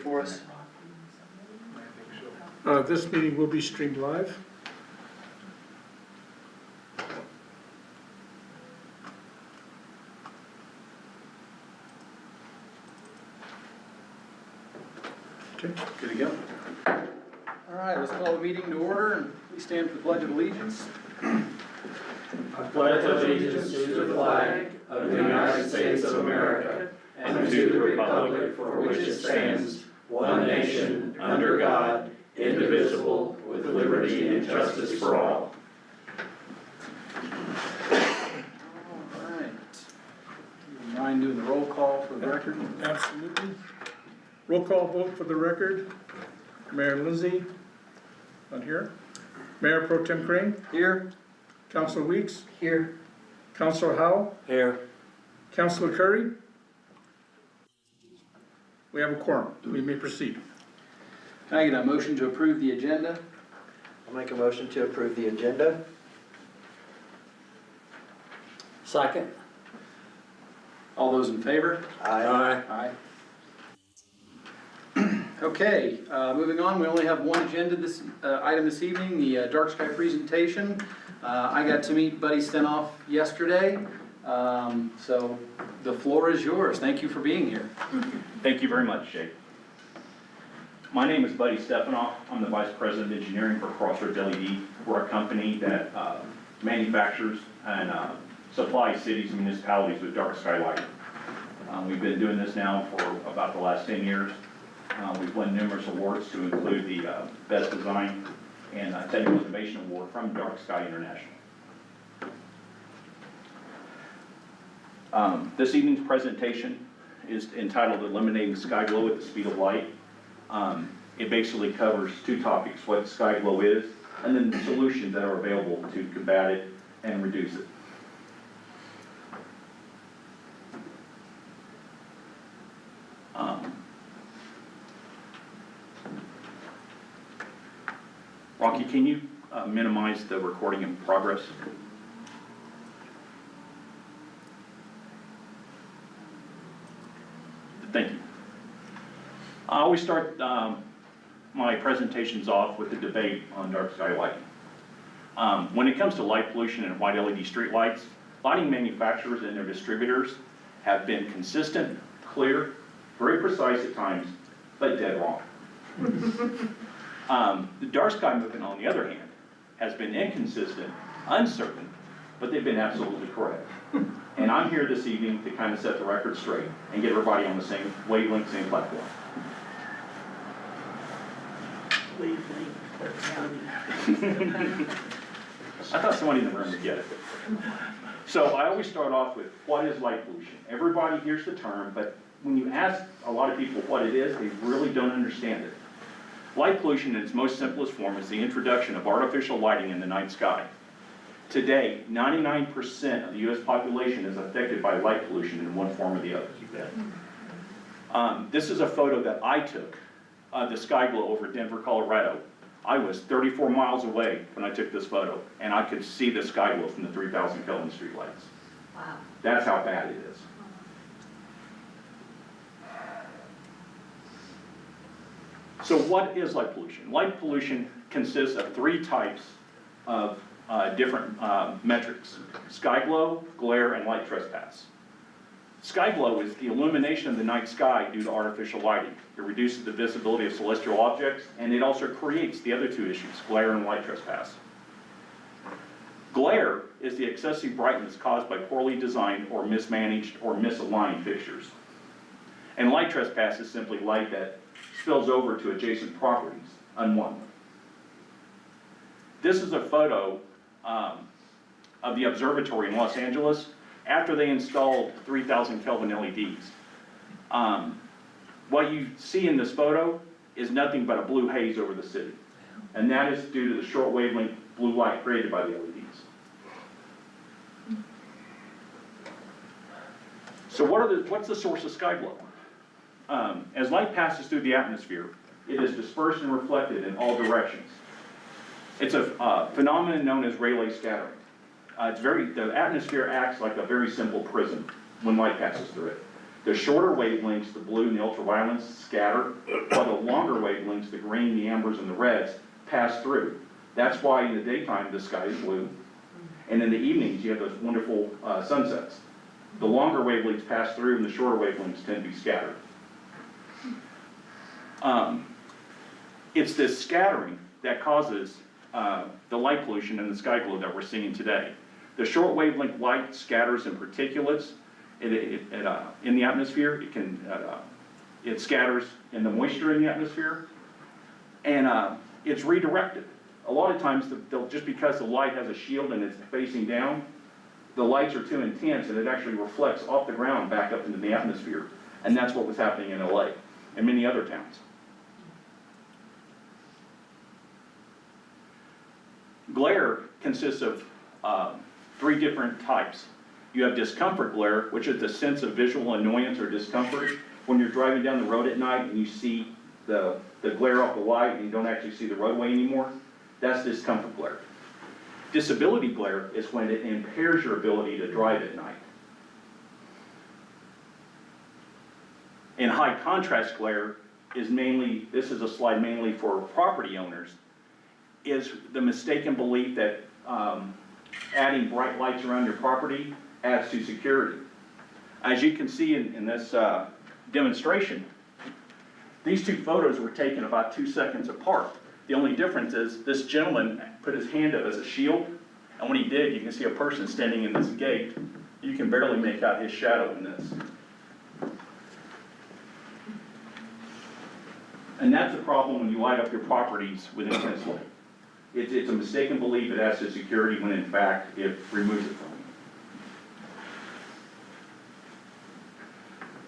for us? This meeting will be streamed live. Okay. Good to go. All right, let's call the meeting to order and please stand for the Pledge of Allegiance. I pledge allegiance to the flag of the United States of America and to the republic for which it stands, one nation, under God, indivisible, with liberty and justice for all. All right. Do you mind doing the roll call for the record? Absolutely. Roll call vote for the record. Mayor Lindsay, not here. Mayor Pro Tem Crane, Here. Councilor Weeks, Here. Councilor Howell, Here. Councilor Curry. We have a quorum. We may proceed. Can I get a motion to approve the agenda? I'll make a motion to approve the agenda. Second. All those in favor? Aye. Aye. Okay, moving on, we only have one agenda item this evening, the dark sky presentation. I got to meet Buddy Stenoff yesterday, so the floor is yours. Thank you for being here. Thank you very much, Jake. My name is Buddy Stefanoff. I'm the Vice President of Engineering for Crossroads LED. We're a company that manufactures and supplies cities and municipalities with dark sky lighting. We've been doing this now for about the last 10 years. We've won numerous awards to include the Best Design and Technical Innovation Award from Dark Sky International. This evening's presentation is entitled Eliminating Sky Glow at the Speed of Light. It basically covers two topics: what sky glow is, and then the solutions that are available to combat it and reduce it. Rocky, can you minimize the recording in progress? Thank you. I always start my presentations off with a debate on dark sky lighting. When it comes to light pollution and white LED street lights, lighting manufacturers and their distributors have been consistent, clear, very precise at times, but dead wrong. The dark sky movement, on the other hand, has been inconsistent, uncertain, but they've been absolutely correct. And I'm here this evening to kind of set the record straight and get everybody on the same wavelength, same platform. I thought somebody in the room would get it. So I always start off with, what is light pollution? Everybody hears the term, but when you ask a lot of people what it is, they really don't understand it. Light pollution in its most simplest form is the introduction of artificial lighting in the night sky. Today, 99% of the U.S. population is affected by light pollution in one form or the other. This is a photo that I took of the sky glow over Denver, Colorado. I was 34 miles away when I took this photo, and I could see the sky glow from the 3,000 Kelvin streetlights. Wow. That's how bad it is. So what is light pollution? Light pollution consists of three types of different metrics: sky glow, glare, and light trespass. Sky glow is the illumination of the night sky due to artificial lighting. It reduces the visibility of celestial objects, and it also creates the other two issues, glare and light trespass. Glare is the excessive brightness caused by poorly designed or mismanaged or misaligned fixtures. And light trespass is simply light that spills over to adjacent properties unwanted. This is a photo of the observatory in Los Angeles after they installed 3,000 Kelvin LEDs. What you see in this photo is nothing but a blue haze over the city. And that is due to the short wavelength blue light created by the LEDs. So what's the source of sky glow? As light passes through the atmosphere, it is dispersed and reflected in all directions. It's a phenomenon known as Rayleigh scattering. The atmosphere acts like a very simple prism when light passes through it. The shorter wavelengths, the blue and the ultraviolets, scatter, while the longer wavelengths, the green, the ambers, and the reds, pass through. That's why in the daytime, the sky is blue, and in the evenings, you have those wonderful sunsets. The longer wavelengths pass through, and the shorter wavelengths tend to be scattered. It's this scattering that causes the light pollution and the sky glow that we're seeing today. The short wavelength light scatters in particulates in the atmosphere. It scatters in the moisture in the atmosphere, and it's redirected. A lot of times, just because the light has a shield and it's facing down, the lights are too intense and it actually reflects off the ground back up into the atmosphere. And that's what was happening in LA and many other towns. Glare consists of 3 different types. You have discomfort glare, which is the sense of visual annoyance or discomfort when you're driving down the road at night and you see the glare off the light and you don't actually see the roadway anymore. That's discomfort glare. Disability glare is when it impairs your ability to drive at night. And high contrast glare is mainly, this is a slide mainly for property owners, is the mistaken belief that adding bright lights around your property adds to security. As you can see in this demonstration, these 2 photos were taken about 2 seconds apart. The only difference is this gentleman put his hand up as a shield, and when he did, you can see a person standing in this gate. You can barely make out his shadow in this. And that's the problem when you light up your properties with intense light. It's a mistaken belief it adds to security when in fact it removes it from you.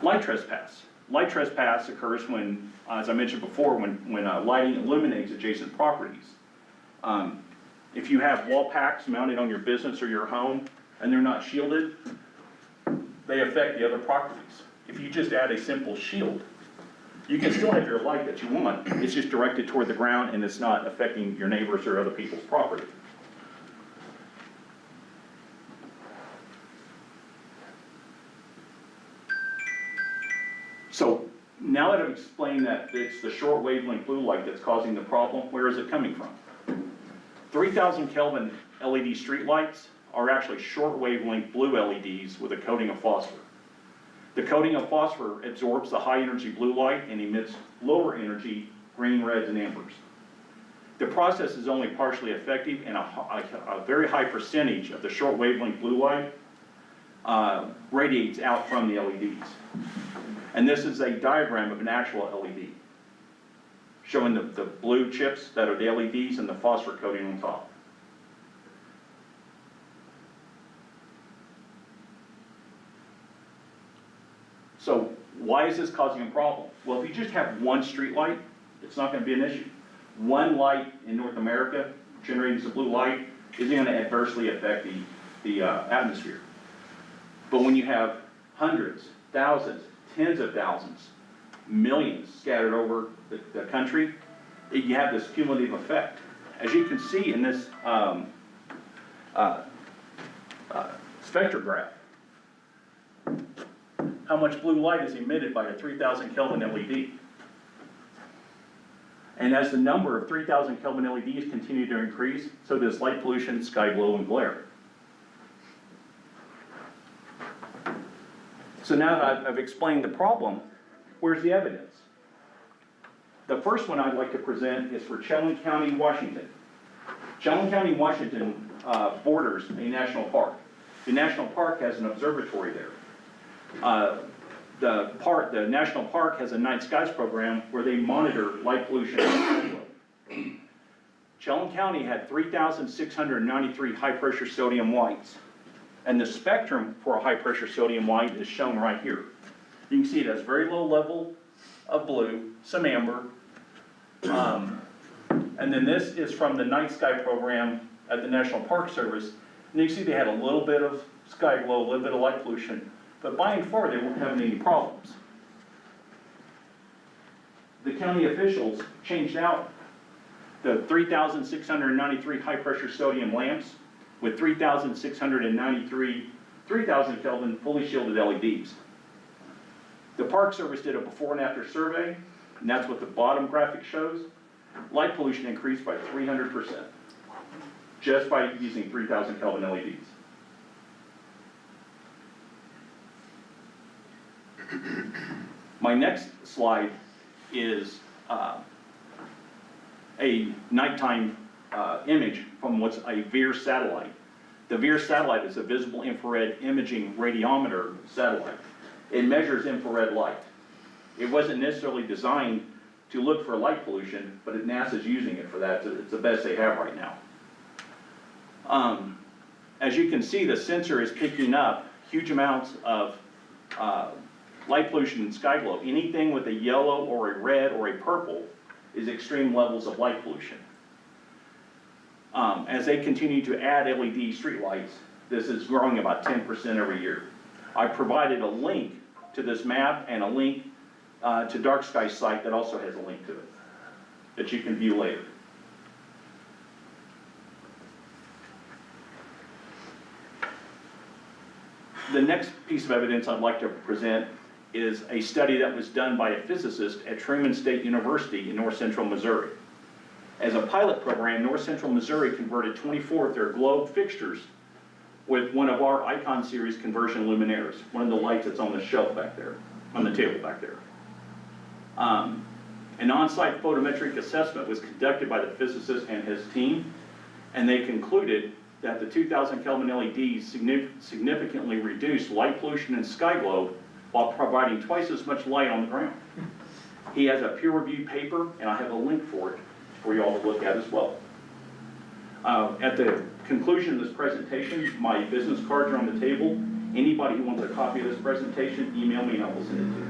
Light trespass. Light trespass occurs when, as I mentioned before, when lighting illuminates adjacent properties. If you have wall packs mounted on your business or your home and they're not shielded, they affect the other properties. If you just add a simple shield, you can still have your light that you want. It's just directed toward the ground and it's not affecting your neighbors or other people's property. So now that I've explained that it's the short wavelength blue light that's causing the problem, where is it coming from? 3,000 Kelvin LED street lights are actually short wavelength blue LEDs with a coating of phosphor. The coating of phosphor absorbs the high energy blue light and emits lower energy green, reds, and ambers. The process is only partially effective, and a very high percentage of the short wavelength blue light radiates out from the LEDs. And this is a diagram of an actual LED, showing the blue chips that are the LEDs and the phosphor coating on top. So why is this causing a problem? Well, if you just have one street light, it's not going to be an issue. One light in North America generating some blue light isn't going to adversely affect the atmosphere. But when you have hundreds, thousands, tens of thousands, millions scattered over the country, you have this cumulative effect. As you can see in this spectrograph, how much blue light is emitted by a 3,000 Kelvin LED. And as the number of 3,000 Kelvin LEDs continue to increase, so does light pollution, sky glow, and glare. So now that I've explained the problem, where's the evidence? The first one I'd like to present is for Chelan County, Washington. Chelan County, Washington borders a national park. The national park has an observatory there. The national park has a night skies program where they monitor light pollution. Chelan County had 3,693 high-pressure sodium lights, and the spectrum for a high-pressure sodium light is shown right here. You can see it has very low level of blue, some amber, and then this is from the night sky program at the National Park Service, and you can see they had a little bit of sky glow, a little bit of light pollution. But by and far, they weren't having any problems. The county officials changed out the 3,693 high-pressure sodium lamps with 3,693 3,000 Kelvin fully shielded LEDs. The Park Service did a before and after survey, and that's what the bottom graphic shows. Light pollution increased by 300%, just by using 3,000 Kelvin LEDs. My next slide is a nighttime image from what's a VIIR satellite. The VIIR satellite is a visible infrared imaging radiometer satellite. It measures infrared light. It wasn't necessarily designed to look for light pollution, but NASA's using it for that. It's the best they have right now. As you can see, the sensor is picking up huge amounts of light pollution and sky glow. Anything with a yellow or a red or a purple is extreme levels of light pollution. As they continue to add LED streetlights, this is growing about 10% every year. I provided a link to this map and a link to Dark Sky's site that also has a link to it that you can view later. The next piece of evidence I'd like to present is a study that was done by a physicist at Truman State University in North Central Missouri. As a pilot program, North Central Missouri converted 24 of their globe fixtures with one of our Icon series conversion luminaires, one of the lights that's on the shelf back there, on the table back there. An on-site photometric assessment was conducted by the physicist and his team, and they concluded that the 2,000 Kelvin LEDs significantly reduced light pollution and sky glow while providing twice as much light on the ground. He has a peer-reviewed paper, and I have a link for it for you all to look at as well. At the conclusion of this presentation, my business cards are on the table. Anybody who wants a copy of this presentation, email me and I will send it to you.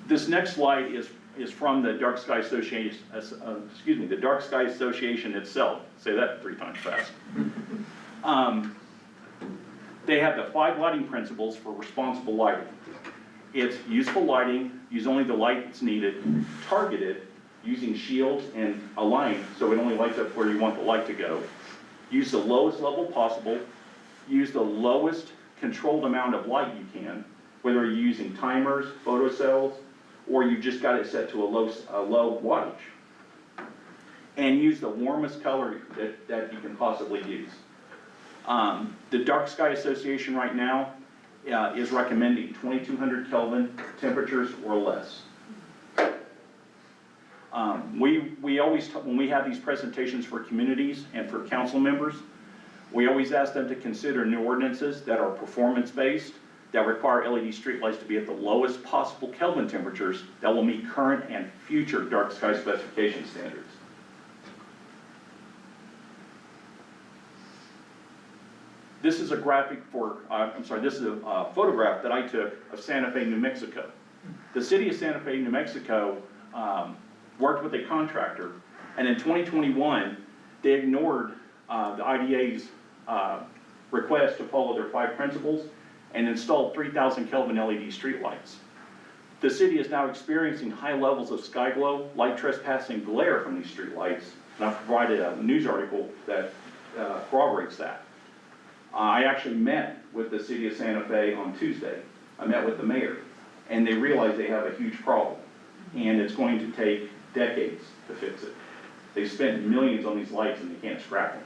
This next slide is from the Dark Sky Association, the Dark Sky Association itself. Say that 3 times fast. They have the 5 lighting principles for responsible lighting. It's useful lighting, use only the light that's needed, targeted, using shields and aligned so it only lights up where you want the light to go. Use the lowest level possible, use the lowest controlled amount of light you can, whether you're using timers, photocells, or you just got it set to a low wattage. And use the warmest color that you can possibly use. The Dark Sky Association right now is recommending 2200 Kelvin temperatures or less. We always, when we have these presentations for communities and for council members, we always ask them to consider new ordinances that are performance-based, that require LED streetlights to be at the lowest possible Kelvin temperatures that will meet current and future dark sky specification standards. This is a graphic for, this is a photograph that I took of Santa Fe, New Mexico. The city of Santa Fe, New Mexico worked with a contractor, and in 2021, they ignored the IDA's request to follow their 5 principles and installed 3,000 Kelvin LED streetlights. The city is now experiencing high levels of sky glow, light trespassing glare from these streetlights, and I've provided a news article that corroborates that. I actually met with the city of Santa Fe on Tuesday. I met with the mayor, and they realize they have a huge problem, and it's going to take decades to fix it. They spent millions on these lights and they can't scrap them.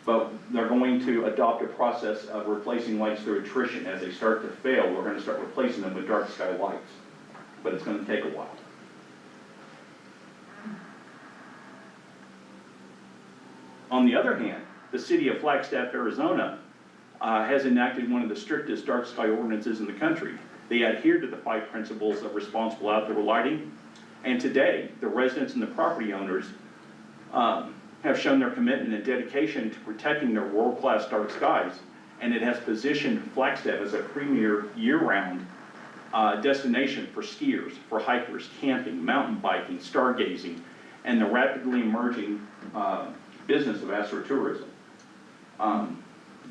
But they're going to adopt a process of replacing lights through attrition. As they start to fail, we're going to start replacing them with dark sky lights. But it's going to take a while. On the other hand, the city of Flagstaff, Arizona has enacted one of the strictest dark sky ordinances in the country. They adhere to the 5 principles of responsible outdoor lighting. And today, the residents and the property owners have shown their commitment and dedication to protecting their world-class dark skies, and it has positioned Flagstaff as a premier year-round destination for skiers, for hikers, camping, mountain biking, stargazing, and the rapidly emerging business of astrotourism.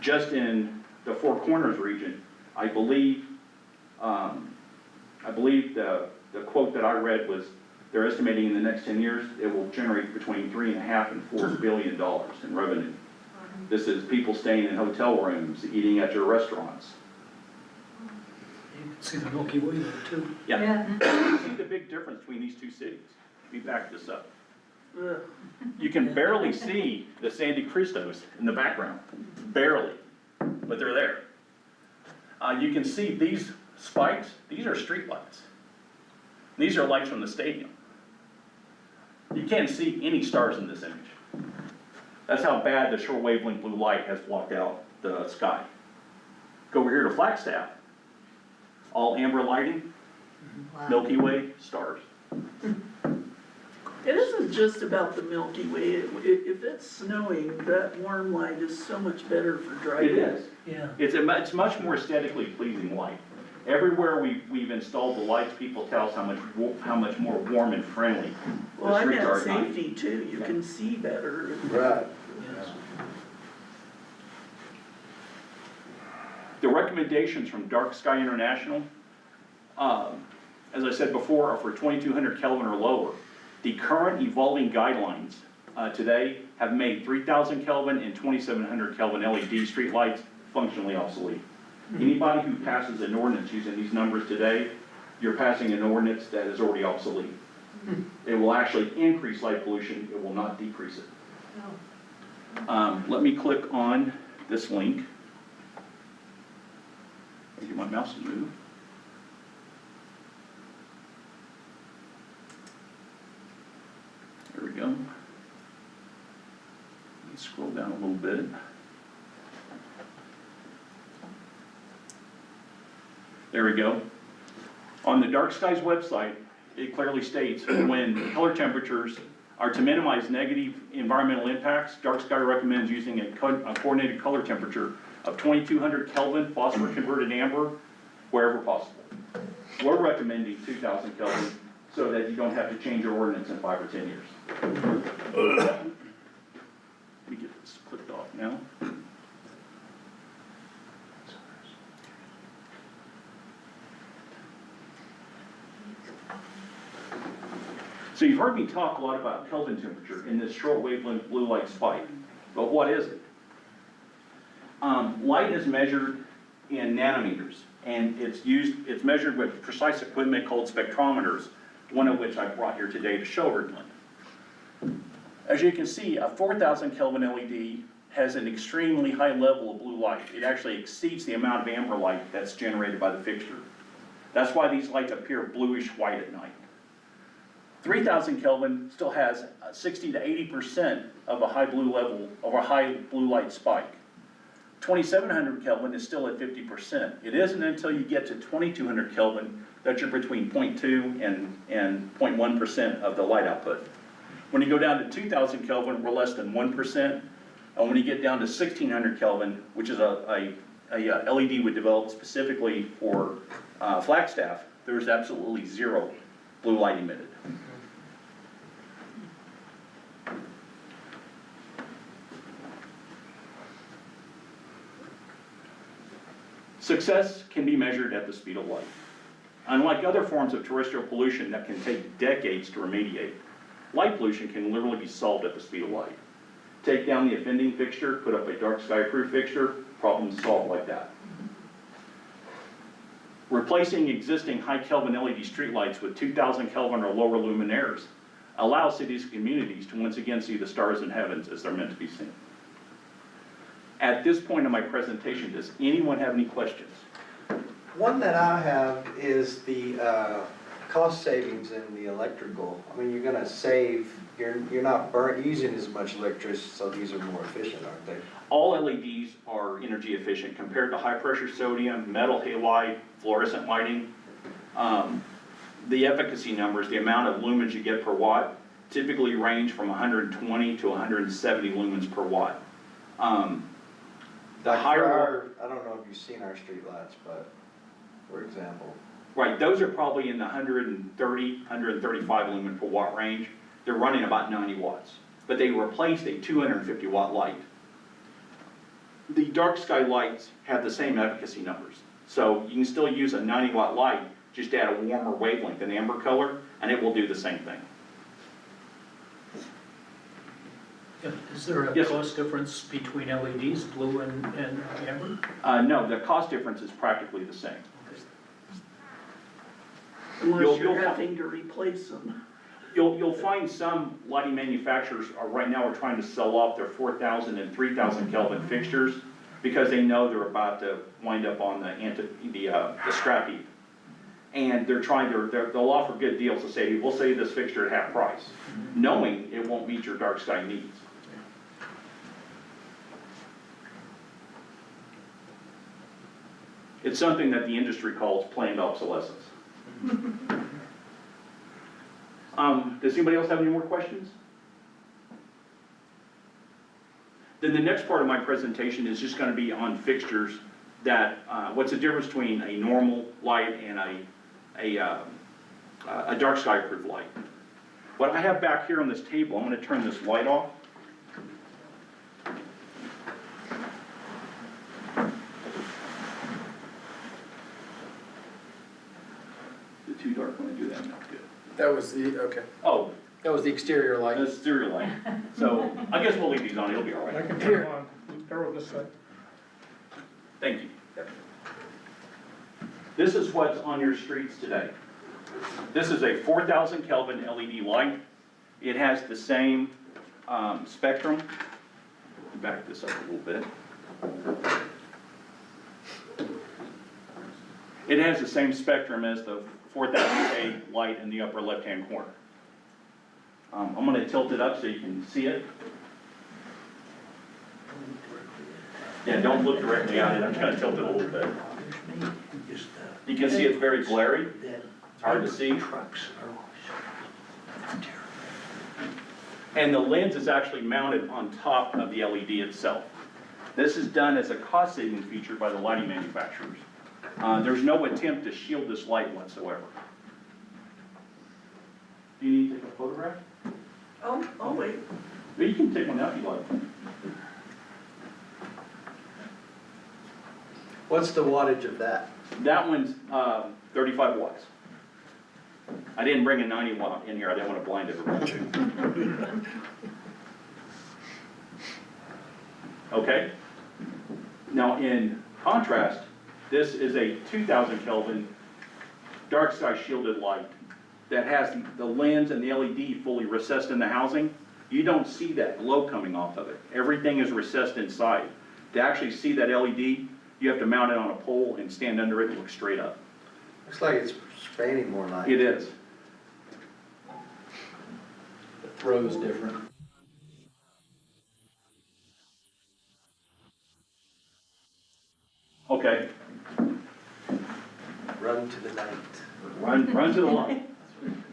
Just in the Four Corners region, I believe the quote that I read was, they're estimating in the next 10 years, it will generate between $3.5 and $4 billion in revenue. This is people staying in hotel rooms, eating at your restaurants. You can see the Milky Way there too. Yeah. You see the big difference between these two cities. Let me back this up. You can barely see the Sandy Cristos in the background, barely, but they're there. You can see these spikes, these are street lights. These are lights from the stadium. You can't see any stars in this image. That's how bad the short wavelength blue light has blocked out the sky. Go over here to Flagstaff, all amber lighting, Milky Way, stars. It isn't just about the Milky Way. If it's snowing, that warm light is so much better for driving. It is. Yeah. It's much more aesthetically pleasing light. Everywhere we've installed the lights, people tell us how much more warm and friendly Well, the I streets are meant at night. safety too. You can see better. Right. Yes. The recommendations from Dark Sky International, as I said before, are for 2200 Kelvin or lower. The current evolving guidelines today have made 3000 Kelvin and 2700 Kelvin LED streetlights functionally obsolete. Anybody who passes an ordinance using these numbers today, you're passing an ordinance that is already obsolete. It will actually increase light pollution, it will not decrease it. Let me click on this link. Get my mouse to move. There we go. Let me scroll down a little bit. There we go. On the Dark Skies website, it clearly states when color temperatures are to minimize negative environmental impacts, Dark Sky recommends using a coordinated color temperature of 2200 Kelvin phosphor converted amber wherever possible. We're recommending 2000 Kelvin so that you don't have to change your ordinance in 5 or 10 years. Let me get this clicked off now. So you've heard me talk a lot about Kelvin temperature in this short wavelength blue light spike, but what is it? Light is measured in nanometers, and it's measured with precise equipment called spectrometers, one of which I brought here today to show everyone. As you can see, a 4000 Kelvin LED has an extremely high level of blue light. It actually exceeds the amount of amber light that's generated by the fixture. That's why these lights appear bluish white at night. 3000 Kelvin still has 60 to 80% of a high blue level, of a high blue light spike. 2700 Kelvin is still at 50%. It isn't until you get to 2200 Kelvin that you're between 0.2 and 0.1% of the light output. When you go down to 2000 Kelvin, we're less than 1%. And when you get down to 1600 Kelvin, which is a LED we developed specifically for Flagstaff, there's absolutely zero blue light emitted. Success can be measured at the speed of light. Unlike other forms of terrestrial pollution that can take decades to remediate, light pollution can literally be solved at the speed of light. Take down the offending fixture, put up a dark sky proof fixture, problem solved like that. Replacing existing high Kelvin LED streetlights with 2000 Kelvin or lower luminaires allows cities and communities to once again see the stars in heavens as they're meant to be seen. At this point in my presentation, does anyone have any questions? One that I have is the cost savings in the electrical. I mean, you're gonna save, you're not using as much electricity, so these are more efficient, aren't they? All LEDs are energy efficient compared to high pressure sodium, metal halide, fluorescent lighting. The efficacy numbers, the amount of lumens you get per watt, typically range from 120 to 170 lumens per watt. The higher, I don't know if you've seen our streetlights, but for example. right, those are probably in the 130, 135 lumen per watt range. They're running about 90 watts, but they replaced a 250 watt light. The dark sky lights have the same efficacy numbers. So you can still use a 90 watt light, just add a warmer wavelength, an amber color, and it will do the same thing. Is there a Yes. cost difference between LEDs, blue and amber? No, the cost difference is practically the same. Unless You'll you're fi- having to replace them. You'll find some lighting manufacturers are right now are trying to sell off their 4,000 and 3,000 Kelvin fixtures because they know they're about to wind up on the scrap heap. And they'll offer good deals to say, we'll sell you this fixture at half price, knowing it won't meet your dark sky needs. It's something that the industry calls planned obsolescence. Does anybody else have any more questions? Then the next part of my presentation is just gonna be on fixtures that, what's the difference between a normal light and a dark sky proof light. What I have back here on this table, I'm gonna turn this light off. The too dark when I do that, not good. That was the, okay, Oh, that was the exterior light. that's stereo light. So I guess we'll leave these on, it'll be all I right. can turn it on, start with this side. Thank you. This is what's on your streets today. This is a 4,000 Kelvin LED light. It has the same spectrum. Back this up a little bit. It has the same spectrum as the 4000K light in the upper left-hand corner. I'm going to tilt it up so you can see it. Yeah, don't look directly at it. I'm just going to tilt it a little bit. You can see it's very glary. It's hard to see. And the lens is actually mounted on top of the LED itself. This is done as a cost-saving feature by the lighting manufacturers. There's no attempt to shield this light whatsoever. Do you need to take a photograph? Oh, wait. Well, you can take one out if you like. What's the wattage of that? That one's 35 watts. I didn't bring a 90 watt in here, I didn't want to blind everyone. Okay? Now in contrast, this is a 2000 Kelvin dark sky shielded light that has the lens and the LED fully recessed in the housing. You don't see that glow coming off of it. Everything is recessed inside. To actually see that LED, you have to mount it on a pole and stand under it and look straight up. Looks like it's spanning more light. It is. The throw is different. Okay, Run to the night. run to the light.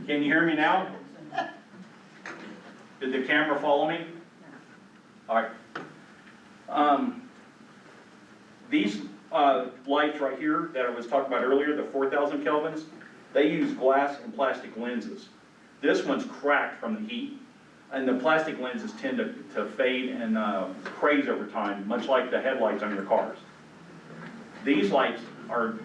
Can you hear me now? Did the camera follow me? All right. These lights right here that I was talking about earlier, the 4,000 Kelvins, they use glass and plastic lenses. This one's cracked from the heat, and the plastic lenses tend to fade and craze over time, much like the headlights on your cars. These lights are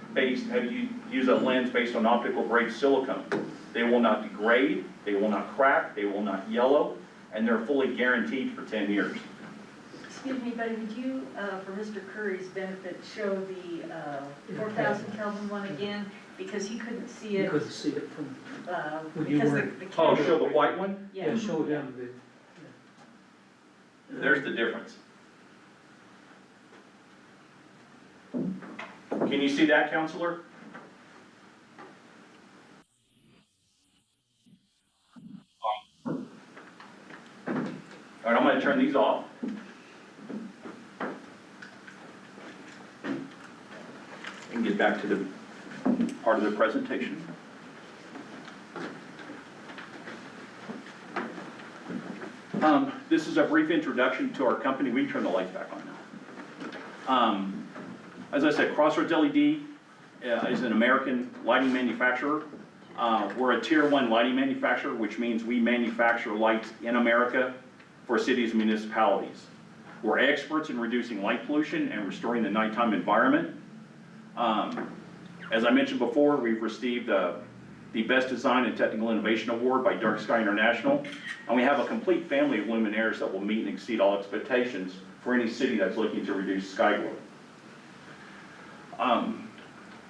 use a lens based on optical grade silicone. They will not degrade, they will not crack, they will not yellow, and they're fully guaranteed for 10 years. Excuse me, buddy, would you, for Mr. Curry's benefit, show the 4,000 Kelvin one again? Because he couldn't see You it, couldn't see it from, when you because weren't- the Oh, camera. show the white one? yeah, show him There's the difference. Can you see that, counselor? All right, I'm going to turn these off. And get back to the part of the presentation. This is a brief introduction to our company. We can turn the lights back on now. As I said, Crossroads LED is an American lighting manufacturer. We're a Tier 1 lighting manufacturer, which means we manufacture lights in America for cities and municipalities. We're experts in reducing light pollution and restoring the nighttime environment. As I mentioned before, we've received the Best Design and Technical Innovation Award by Dark Sky International. And we have a complete family of luminaires that will meet and exceed all expectations for any city that's looking to reduce sky glow.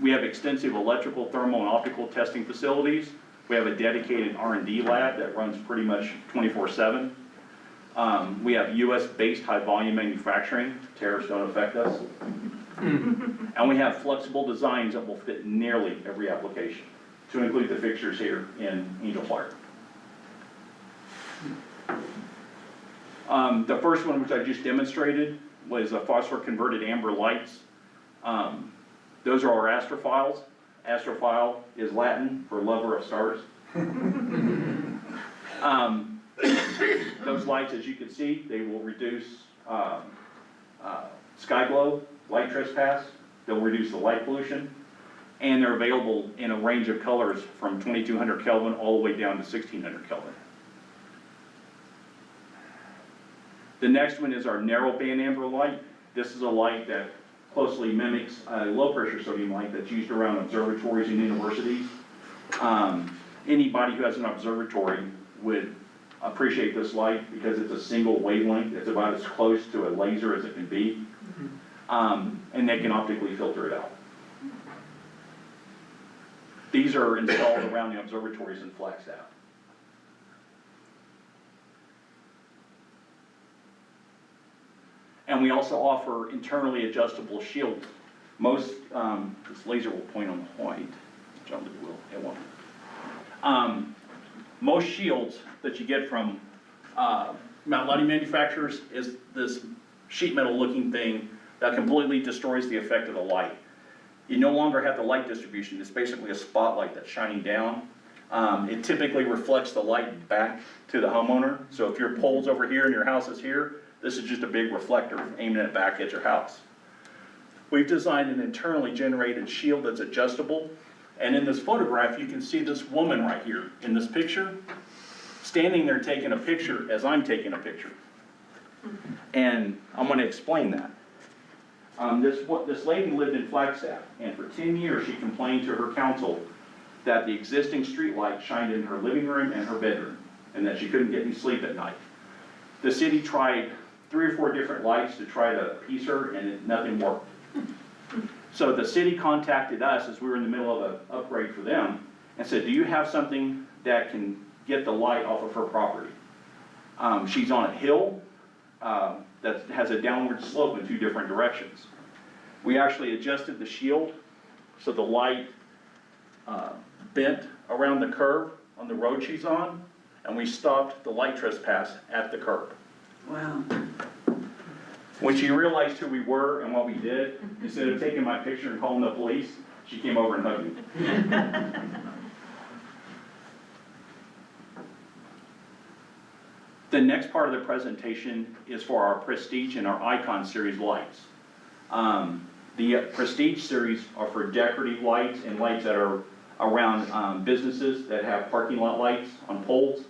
We have extensive electrical, thermal, and optical testing facilities. We have a dedicated R&D lab that runs pretty much 24/7. We have US-based high-volume manufacturing. Tariffs don't affect us. And we have flexible designs that will fit nearly every application, to include the fixtures here in Angel Fire. The first one, which I just demonstrated, was phosphor-converted amber lights. Those are our astrophiles. Astrophile is Latin for lover of stars. Those lights, as you can see, they will reduce sky glow, light trespass, they'll reduce the light pollution, and they're available in a range of colors from 2200 Kelvin all the way down to 1600 Kelvin. The next one is our narrow band amber light. This is a light that closely mimics a low pressure sodium light that's used around observatories and universities. Anybody who has an observatory would appreciate this light because it's a single wavelength. It's about as close to a laser as it can be. And they can optically filter it out. These are installed around the observatories in Flagstaff. And we also offer internally adjustable shields. Most, this laser will point on the white. John will, it won't. Most shields that you get from Mount Lighting manufacturers is this sheet metal looking thing that completely destroys the effect of the light. You no longer have the light distribution. It's basically a spotlight that's shining down. It typically reflects the light back to the homeowner. So if your pole's over here and your house is here, this is just a big reflector aiming it back at your house. We've designed an internally generated shield that's adjustable. And in this photograph, you can see this woman right here in this picture, standing there taking a picture as I'm taking a picture. And I'm gonna explain that. This lady lived in Flagstaff, and for 10 years she complained to her council that the existing street light shined in her living room and her bedroom, and that she couldn't get any sleep at night. The city tried 3 or 4 different lights to try to appease her, and nothing worked. So the city contacted us as we were in the middle of an upgrade for them, and said, do you have something that can get the light off of her property? She's on a hill that has a downward slope in 2 different directions. We actually adjusted the shield so the light bent around the curve on the road she's on, and we stopped the light trespass at the curb. Wow. When she realized who we were and what we did, instead of taking my picture and calling the police, she came over and hugged me. The next part of the presentation is for our Prestige and our Icon series lights. The Prestige series are for decorative lights and lights that are around businesses that have parking lot lights on poles.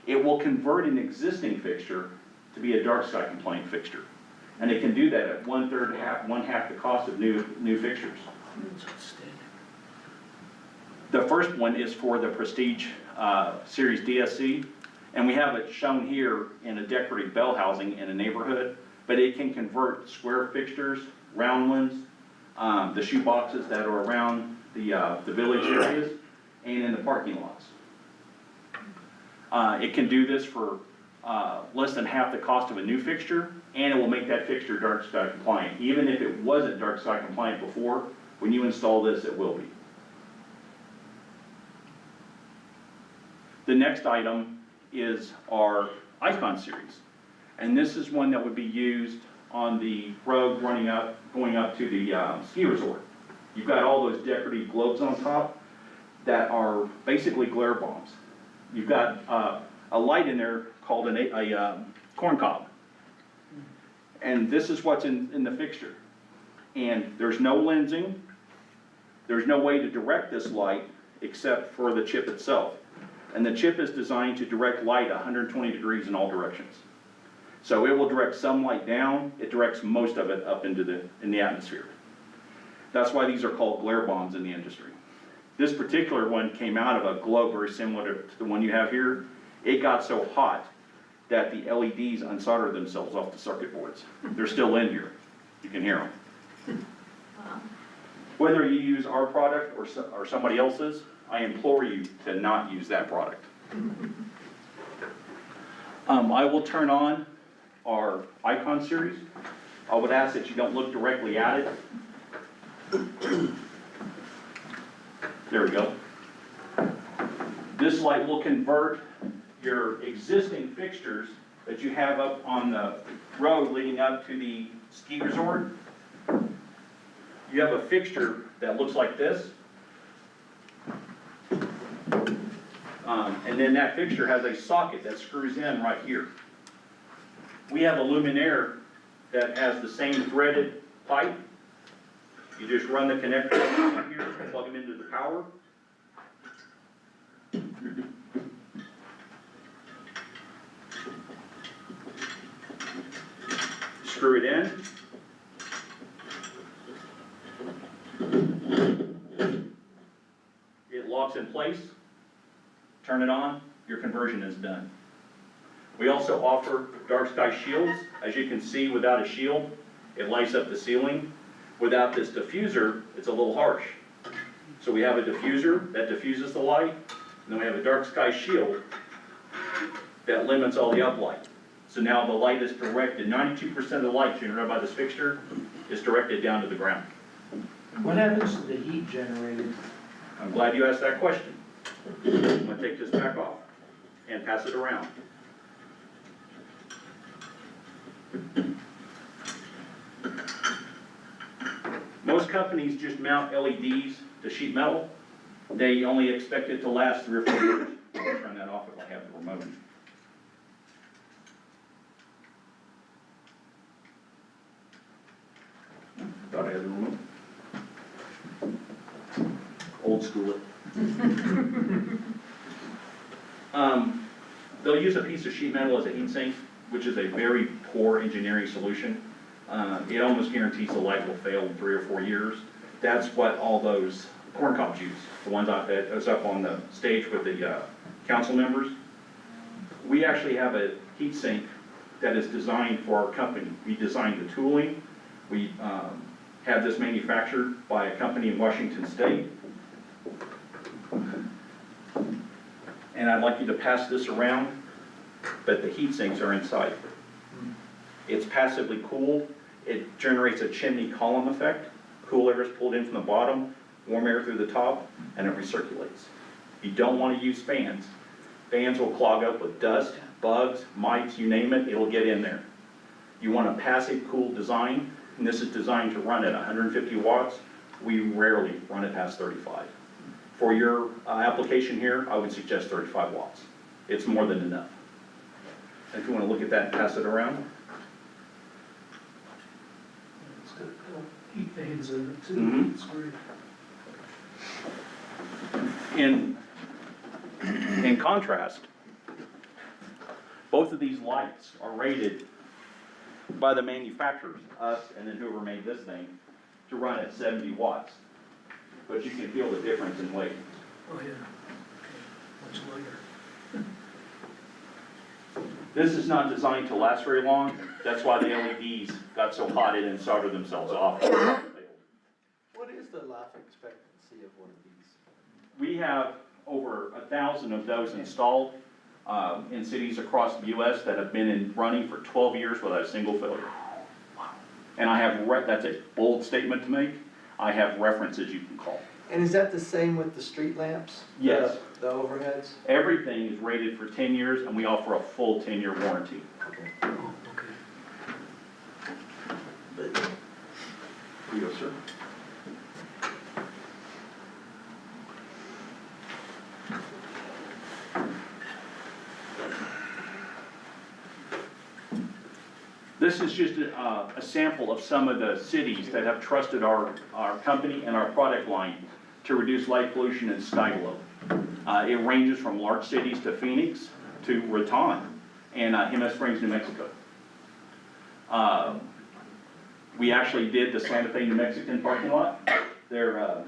It will convert an existing fixture to be a dark sky compliant fixture. And it can do that at 1/3, half the cost of new fixtures. The first one is for the Prestige Series DSC, and we have it shown here in a decorative bell housing in a neighborhood, but it can convert square fixtures, round ones, the shoe boxes that are around the village areas, and in the parking lots. It can do this for less than half the cost of a new fixture, and it will make that fixture dark sky compliant. Even if it wasn't dark sky compliant before, when you install this, it will be. The next item is our Icon series. And this is one that would be used on the road going up to the ski resort. You've got all those decorative globes on top that are basically glare bombs. You've got a light in there called a corn cob. And this is what's in the fixture. And there's no lensing. There's no way to direct this light except for the chip itself. And the chip is designed to direct light 120 degrees in all directions. So it will direct some light down, it directs most of it up into the atmosphere. That's why these are called glare bombs in the industry. This particular one came out of a globe very similar to the one you have here. It got so hot that the LEDs unsoldered themselves off the circuit boards. They're still in here. You can hear them. Whether you use our product or somebody else's, I implore you to not use that product. I will turn on our Icon series. I would ask that you don't look directly at it. There we go. This light will convert your existing fixtures that you have up on the road leading up to the ski resort. You have a fixture that looks like this. And then that fixture has a socket that screws in right here. We have a luminaire that has the same threaded pipe. You just run the connector in here, plug them into the power. Screw it in. It locks in place. Turn it on, your conversion is done. We also offer dark sky shields. As you can see, without a shield, it lights up the ceiling. Without this diffuser, it's a little harsh. So we have a diffuser that diffuses the light, and then we have a dark sky shield that limits all the uplight. So now the light is directed, 92% of the light generated by this fixture is directed down to the ground. What happens to the heat generated? I'm glad you asked that question. I'm gonna take this back off and pass it around. Most companies just mount LEDs to sheet metal. They only expect it to last 3 or 4 years. I'll turn that off if I have the remote. Thought I had the remote. Old school it. They'll use a piece of sheet metal as a heat sink, which is a very poor engineering solution. It almost guarantees the light will fail in 3 or 4 years. That's what all those corn cobs use, the ones that is up on the stage with the council members. We actually have a heat sink that is designed for our company. We designed the tooling. We have this manufactured by a company in Washington State. And I'd like you to pass this around, but the heat sinks are inside. It's passively cooled. It generates a chimney column effect. Cool air is pulled in from the bottom, warm air through the top, and it recirculates. You don't want to use fans. Fans will clog up with dust, bugs, mites, you name it, it'll get in there. You want a passive cool design, and this is designed to run at 150 watts. We rarely run it past 35. For your application here, I would suggest 35 watts. It's more than enough. If you want to look at that and pass it around. It's got little heat fans in it too. Mhm. It's great. In contrast, both of these lights are rated by the manufacturers, us and then whoever made this thing, to run at 70 watts. But you can feel the difference in weight. Oh, yeah. Okay. Much lighter. This is not designed to last very long. That's why the LEDs got so hot it didn't solder themselves off. What is the life expectancy of one of these? We have over 1,000 of those installed in cities across the U.S. that have been running for 12 years without a single failure. And I have, that's a bold statement to make, I have references you can call. And is that the same with the street lamps? Yes. The overheads? Everything is rated for 10 years and we offer a full 10-year warranty. Oh, okay. Here you go, sir. This is just a sample of some of the cities that have trusted our company and our product line to reduce light pollution and sky glow. It ranges from large cities to Phoenix to Raton and Jemez Springs, New Mexico. We actually did the Santa Fe, New Mexican parking lot. Their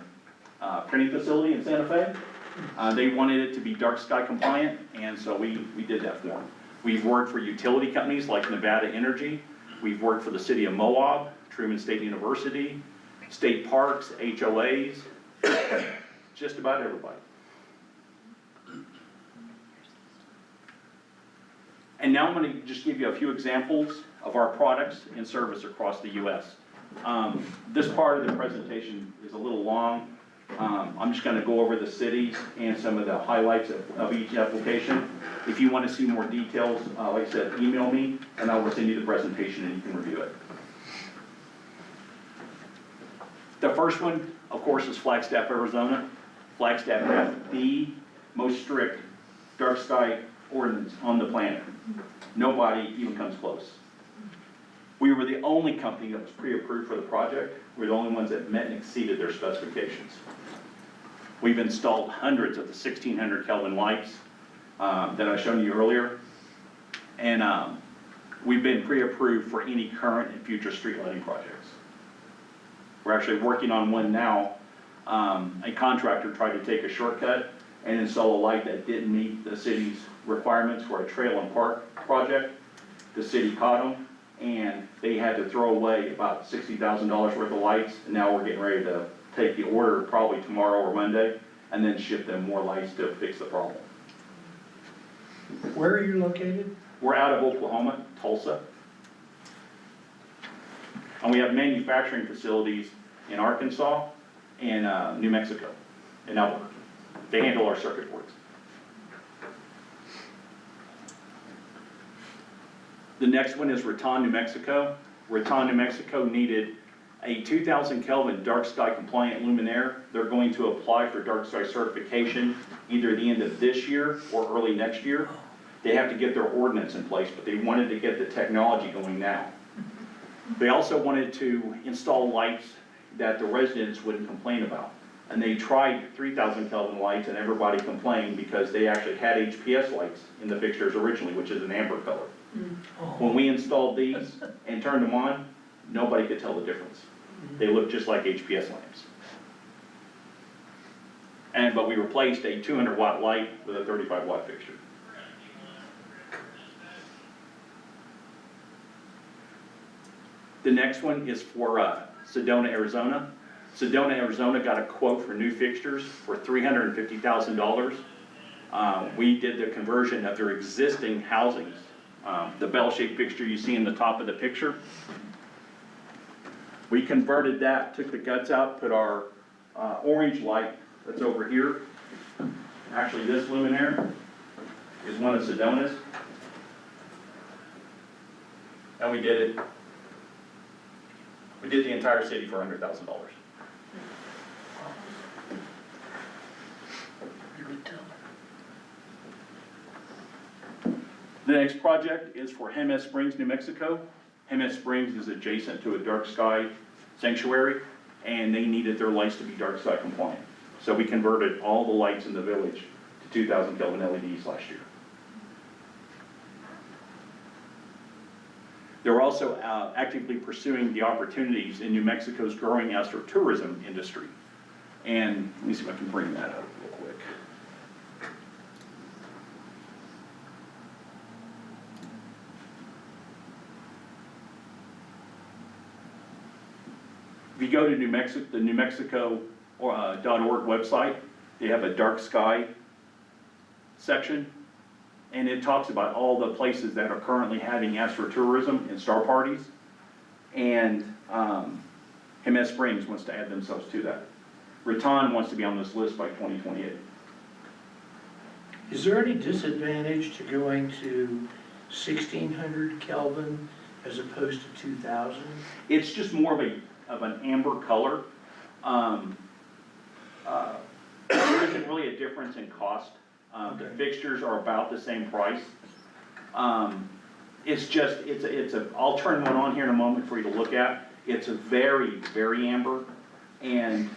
printing facility in Santa Fe. They wanted it to be dark sky compliant, and so we did that for them. We've worked for utility companies like Nevada Energy. We've worked for the city of Moab, Truman State University, state parks, HOAs, just about everybody. And now I'm going to just give you a few examples of our products and service across the U.S. This part of the presentation is a little long. I'm just going to go over the cities and some of the highlights of each application. If you want to see more details, like I said, email me and I will send you the presentation and you can review it. The first one, of course, is Flagstaff, Arizona. Flagstaff has the most strict dark sky ordinance on the planet. Nobody even comes close. We were the only company that was pre-approved for the project. We're the only ones that met and exceeded their specifications. We've installed hundreds of the 1600 Kelvin lights that I showed you earlier. And we've been pre-approved for any current and future street lighting projects. We're actually working on one now. A contractor tried to take a shortcut and install a light that didn't meet the city's requirements for a trail and park project. The city caught them and they had to throw away about $60,000 worth of lights. And now we're getting ready to take the order probably tomorrow or Monday and then ship them more lights to fix the problem. Where are you located? We're out of Oklahoma, Tulsa. And we have manufacturing facilities in Arkansas and New Mexico, in Albuquerque. They handle our circuit boards. The next one is Raton, New Mexico. Raton, New Mexico needed a 2000 Kelvin dark sky compliant luminaire. They're going to apply for dark sky certification either the end of this year or early next year. They have to get their ordinance in place, but they wanted to get the technology going now. They also wanted to install lights that the residents wouldn't complain about. And they tried 3000 Kelvin lights and everybody complained because they actually had HPS lights in the fixtures originally, which is an amber color. When we installed these and turned them on, nobody could tell the difference. They looked just like HPS lamps. But we replaced a 200 watt light with a 35 watt fixture. The next one is for Sedona, Arizona. Sedona, Arizona got a quote for new fixtures for $350,000. We did the conversion of their existing housings. The bell-shaped fixture you see in the top of the picture. We converted that, took the guts out, put our orange light that's over here. Actually, this luminaire is one of Sedona's. And we did it. We did the entire city for $100,000. The next project is for Jemez Springs, New Mexico. Jemez Springs is adjacent to a dark sky sanctuary, and they needed their lights to be dark sky compliant. So we converted all the lights in the village to 2000 Kelvin LEDs last year. They're also actively pursuing the opportunities in New Mexico's growing astrotourism industry. And let me see if I can bring that up real quick. If you go to New Mexico, the New Mexico.org website, they have a dark sky section, and it talks about all the places that are currently having astrotourism and star parties, and Jemez Springs wants to add themselves to that. Raton wants to be on this list by 2028. Is there any disadvantage to going to 1600 Kelvin as opposed to 2000? It's just more of an amber color. There isn't really a difference in cost. The fixtures are about the same price. I'll turn one on here in a moment for you to look at. It's a very, very amber, and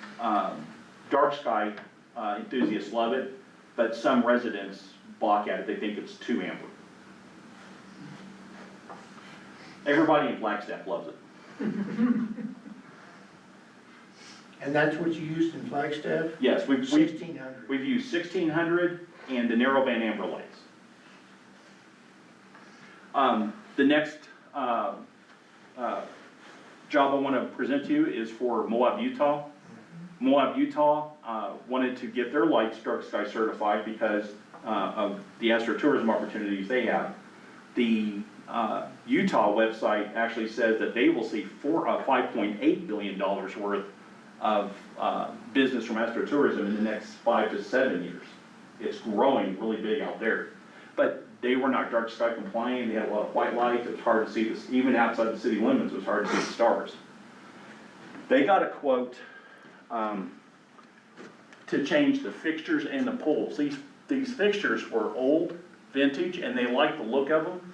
dark sky enthusiasts love it, but some residents balk at it. They think it's too amber. Everybody in Flagstaff loves it. And that's what you used in Flagstaff? Yes, we've 1,600. We've used 1600 and the narrowband amber lights. The next job I want to present to you is for Moab, Utah. Moab, Utah wanted to get their lights dark sky certified because of the astrotourism opportunities they have. The Utah website actually says that they will see $5.8 billion worth of business from astrotourism in the next 5 to 7 years. It's growing really big out there. But they were not dark sky compliant, they had a lot of white light, it was hard to see this, even outside the city limits, it was hard to see the stars. They got a quote to change the fixtures and the poles. These fixtures were old, vintage, and they liked the look of them,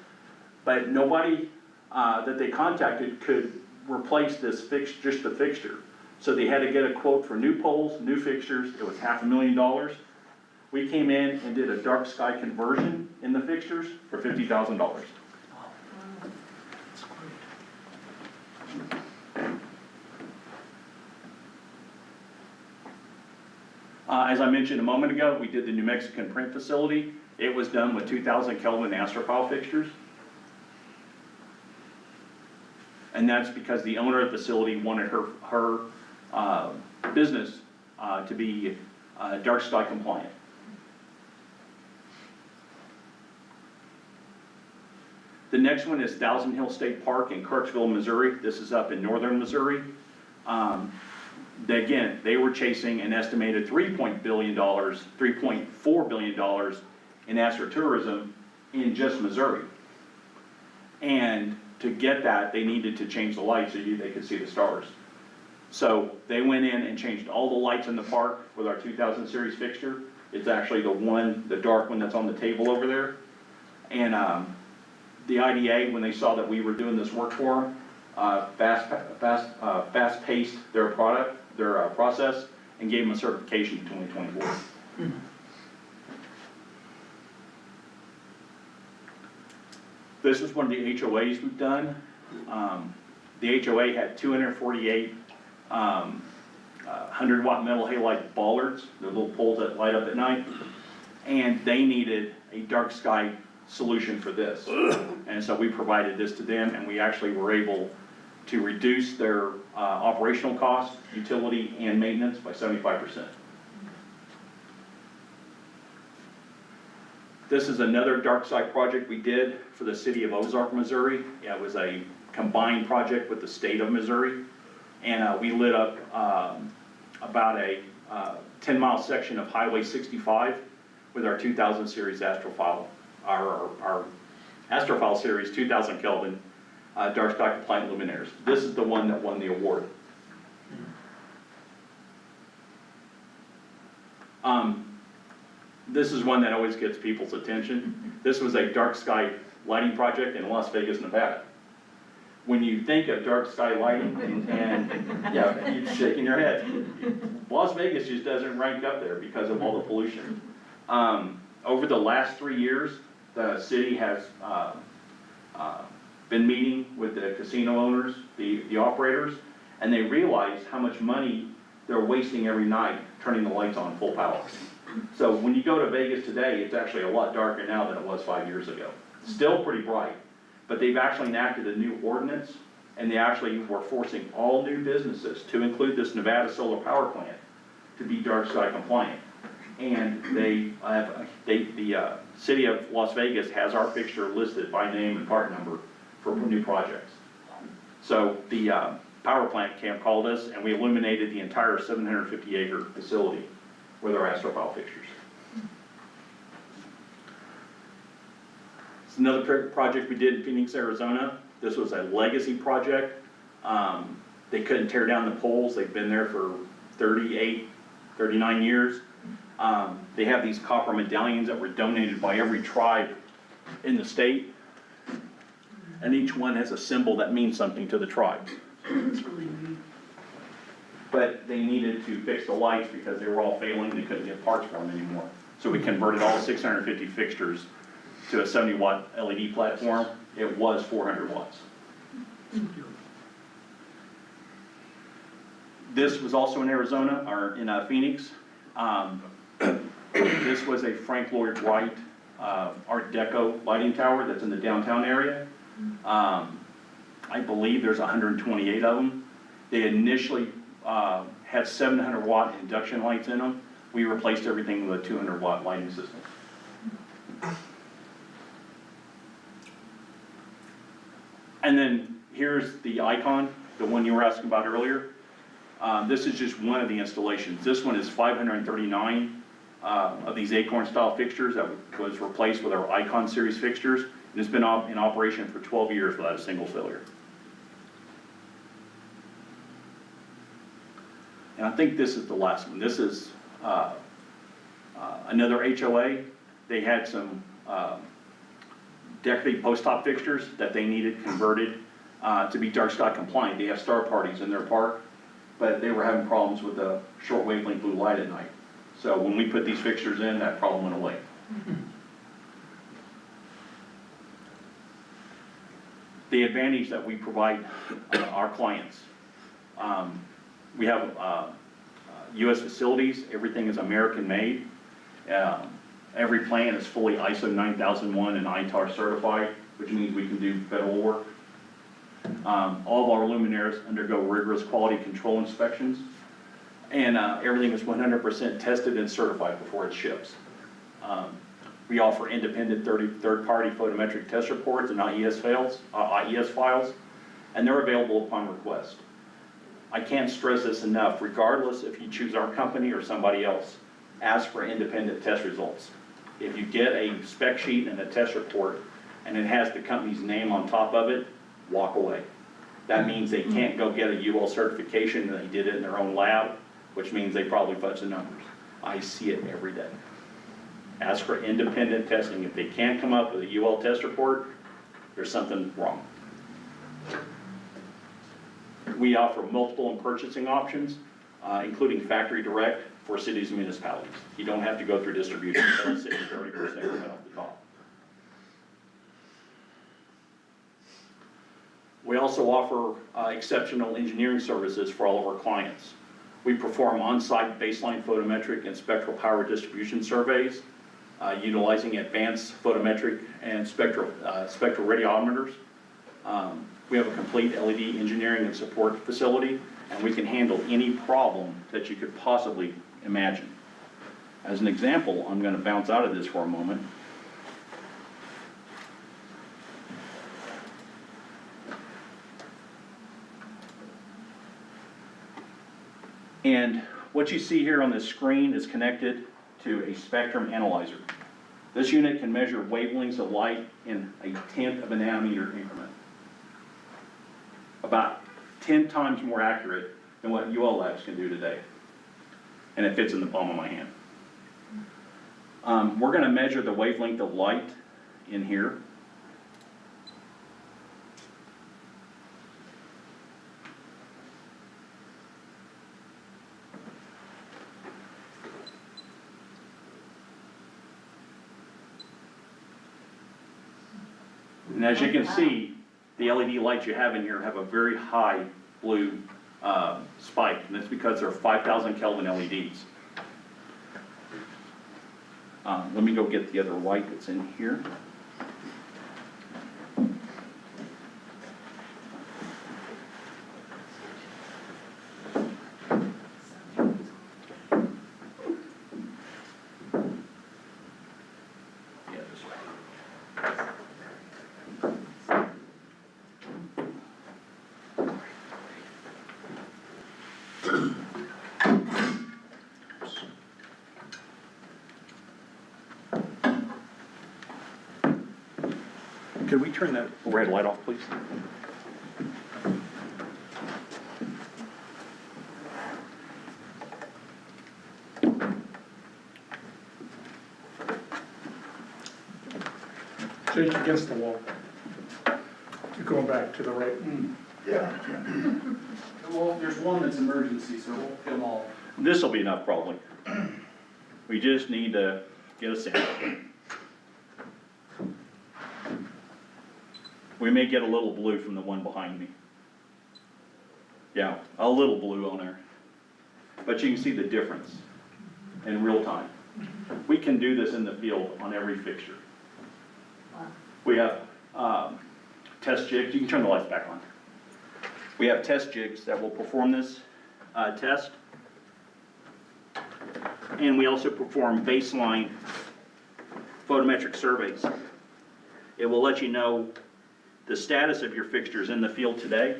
but nobody that they contacted could replace this just the fixture. So they had to get a quote for new poles, new fixtures, it was $500,000. We came in and did a dark sky conversion in the fixtures for $50,000. As I mentioned a moment ago, we did the New Mexican print facility. It was done with 2,000 Kelvin astrophile fixtures. And that's because the owner of the facility wanted her business to be dark sky compliant. The next one is Thousand Hill State Park in Kirksville, Missouri. This is up in northern Missouri. Again, they were chasing an estimated $3.4 billion in astrotourism in just Missouri. And to get that, they needed to change the lights so they could see the stars. So they went in and changed all the lights in the park with our 2000 series fixture. It's actually the dark one that's on the table over there. And the IDA, when they saw that we were doing this work for them, fast-paced their process, and gave them a certification in 2024. This is one of the HOAs we've done. The HOA had 248 100-watt metal halide bollards, the little poles that light up at night, and they needed a dark sky solution for this. And so we provided this to them, and we actually were able to reduce their operational costs, utility, and maintenance by 75%. This is another dark sky project we did for the city of Ozark, Missouri. It was a combined project with the state of Missouri. And we lit up about a 10-mile section of Highway 65 with our 2000 series astrophile, our astrophile series 2000 Kelvin dark sky compliant luminaires. This is the one that won the award. This is one that always gets people's attention. This was a dark sky lighting project in Las Vegas, Nevada. When you think of dark sky lighting, and yeah, you're shaking your head. Las Vegas just doesn't rank up there because of all the pollution. Over the last 3 years, the city has been meeting with the casino owners, the operators, and they realize how much money they're wasting every night turning the lights on full power. So when you go to Vegas today, it's actually a lot darker now than it was 5 years ago. Still pretty bright, but they've actually enacted a new ordinance, and they actually were forcing all new businesses, to include this Nevada solar power plant, to be dark sky compliant. And the city of Las Vegas has our fixture listed by name and part number for new projects. So the power plant camp called us, and we illuminated the entire 750-acre facility with our astrophile fixtures. It's another project we did in Phoenix, Arizona. This was a legacy project. They couldn't tear down the poles. They've been there for 38, 39 years. They have these copper medallions that were donated by every tribe in the state. And each one has a symbol that means something to the tribes. It's really neat. But they needed to fix the lights because they were all failing. They couldn't get parts for them anymore. So we converted all 650 fixtures to a 70-watt LED platform. It was 400 watts. This was also in Arizona, or in Phoenix. This was a Frank Lloyd Wright Art Deco lighting tower that's in the downtown area. I believe there's 128 of them. They initially had 700 watt induction lights in them. We replaced everything with a 200 watt lighting system. And then here's the icon, the one you were asking about earlier. This is just one of the installations. This one is 539 of these Acorn style fixtures that was replaced with our Icon series fixtures. And it's been in operation for 12 years without a single failure. And I think this is the last one. This is another HOA. They had some decorative post-top fixtures that they needed converted to be dark sky compliant. They have star parties in their park, but they were having problems with the short wavelength blue light at night. So when we put these fixtures in, that problem went away. The advantage that we provide our clients, we have U.S. facilities. Everything is American made. Every plant is fully ISO 9001 and ITAR certified, which means we can do federal work. All of our luminaires undergo rigorous quality control inspections, and everything is 100% tested and certified before it ships. We offer independent third-party photometric test reports and IES files, and they're available upon request. I can't stress this enough. Regardless if you choose our company or somebody else, ask for independent test results. If you get a spec sheet and a test report and it has the company's name on top of it, walk away. That means they can't go get a UL certification and they did it in their own lab, which means they probably fudged the numbers. I see it every day. Ask for independent testing. If they can't come up with a UL test report, there's something wrong. We offer multiple purchasing options, including factory direct for cities and municipalities. You don't have to go through distribution. That'll save you 30% right off the top. We also offer exceptional engineering services for all of our clients. We perform on-site baseline photometric and spectral power distribution surveys, utilizing advanced photometric and spectral radiometers. We have a complete LED engineering and support facility, and we can handle any problem that you could possibly imagine. As an example, I'm going to bounce out of this for a moment. And what you see here on this screen is connected to a spectrum analyzer. This unit can measure wavelengths of light in a 1/10 of a nanometer increment. About 10 times more accurate than what UL Labs can do today. And it fits in the palm of my hand. We're going to measure the wavelength of light in here. And as you can see, the LED lights you have in here have a very high blue spike, and that's because they're 5,000 Kelvin LEDs. Let me go get the other light that's in here. Yeah, this way. Could we turn that overhead light off, please? Jake, against the wall. You're going back to the right. Yeah. Well, there's one that's emergency, so we'll get them all. This will be enough, probably. We just need to get a sample. We may get a little blue from the one behind me. Yeah, a little blue on there. but you can see the difference in real time. We can do this in the field on every fixture. We have test jigs, you can turn the lights back on. We have test jigs that will perform this test. And we also perform baseline photometric surveys. It will let you know the status of your fixtures in the field today,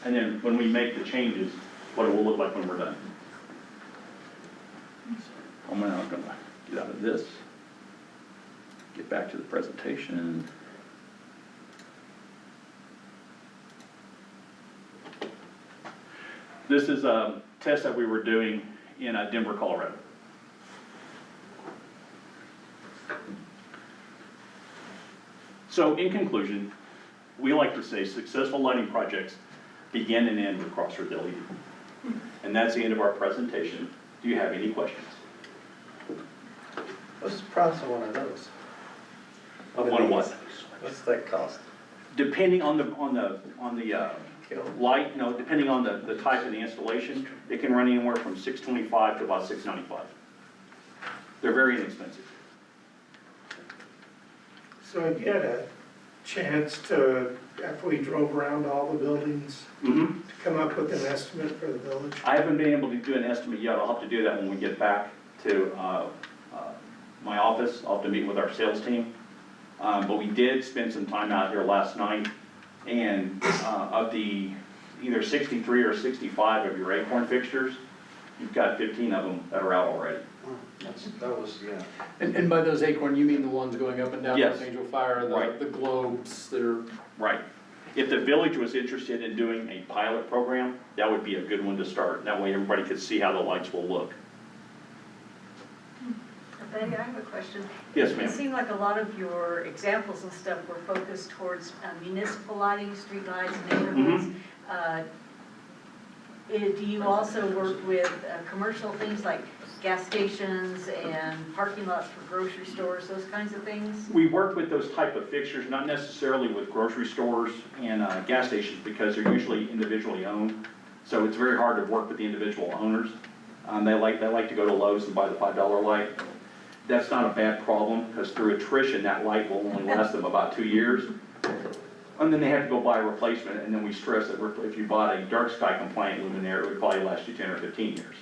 and then when we make the changes, what it will look like when we're done. I'm now gonna get out of this, get back to the presentation. This is a test that we were doing in Denver, Colorado. So in conclusion, we like to say successful lighting projects begin and end with Crossroads LED. And that's the end of our presentation. Do you have any questions? What's the price of one of those? Of one of what? What's that cost? Depending on the light, depending on the type of the installation, it can run anywhere from $625 to about $695. They're very inexpensive. So have you had a chance to, after we drove around all the buildings, Mm-hmm. to come up with an estimate for the village? I haven't been able to do an estimate yet. I'll have to do that when we get back to my office. I'll have to meet with our sales team. But we did spend some time out here last night, and of the either 63 or 65 of your Acorn fixtures, you've got 15 of them that are out already. That was, yeah. And by those Acorn, you mean the ones going up and down Yes. North Angel Fire, Right. the globes that are, Right. If the village was interested in doing a pilot program, that would be a good one to start. That way everybody could see how the lights will look. Betty, I have a question. Yes, ma'am. It seemed like a lot of your examples and stuff were focused towards municipal lighting, street lights, neighborhoods. Do you also work with commercial things like gas stations and parking lots for grocery stores, those kinds of things? We work with those type of fixtures, not necessarily with grocery stores and gas stations, because they're usually individually owned. So it's very hard to work with the individual owners. They like to go to Lowe's and buy the $5 light. That's not a bad problem, because through attrition, that light will only last them about 2 years. And then they have to go buy a replacement, and then we stress that if you bought a dark sky compliant luminaire, it would probably last you 10 or 15 years.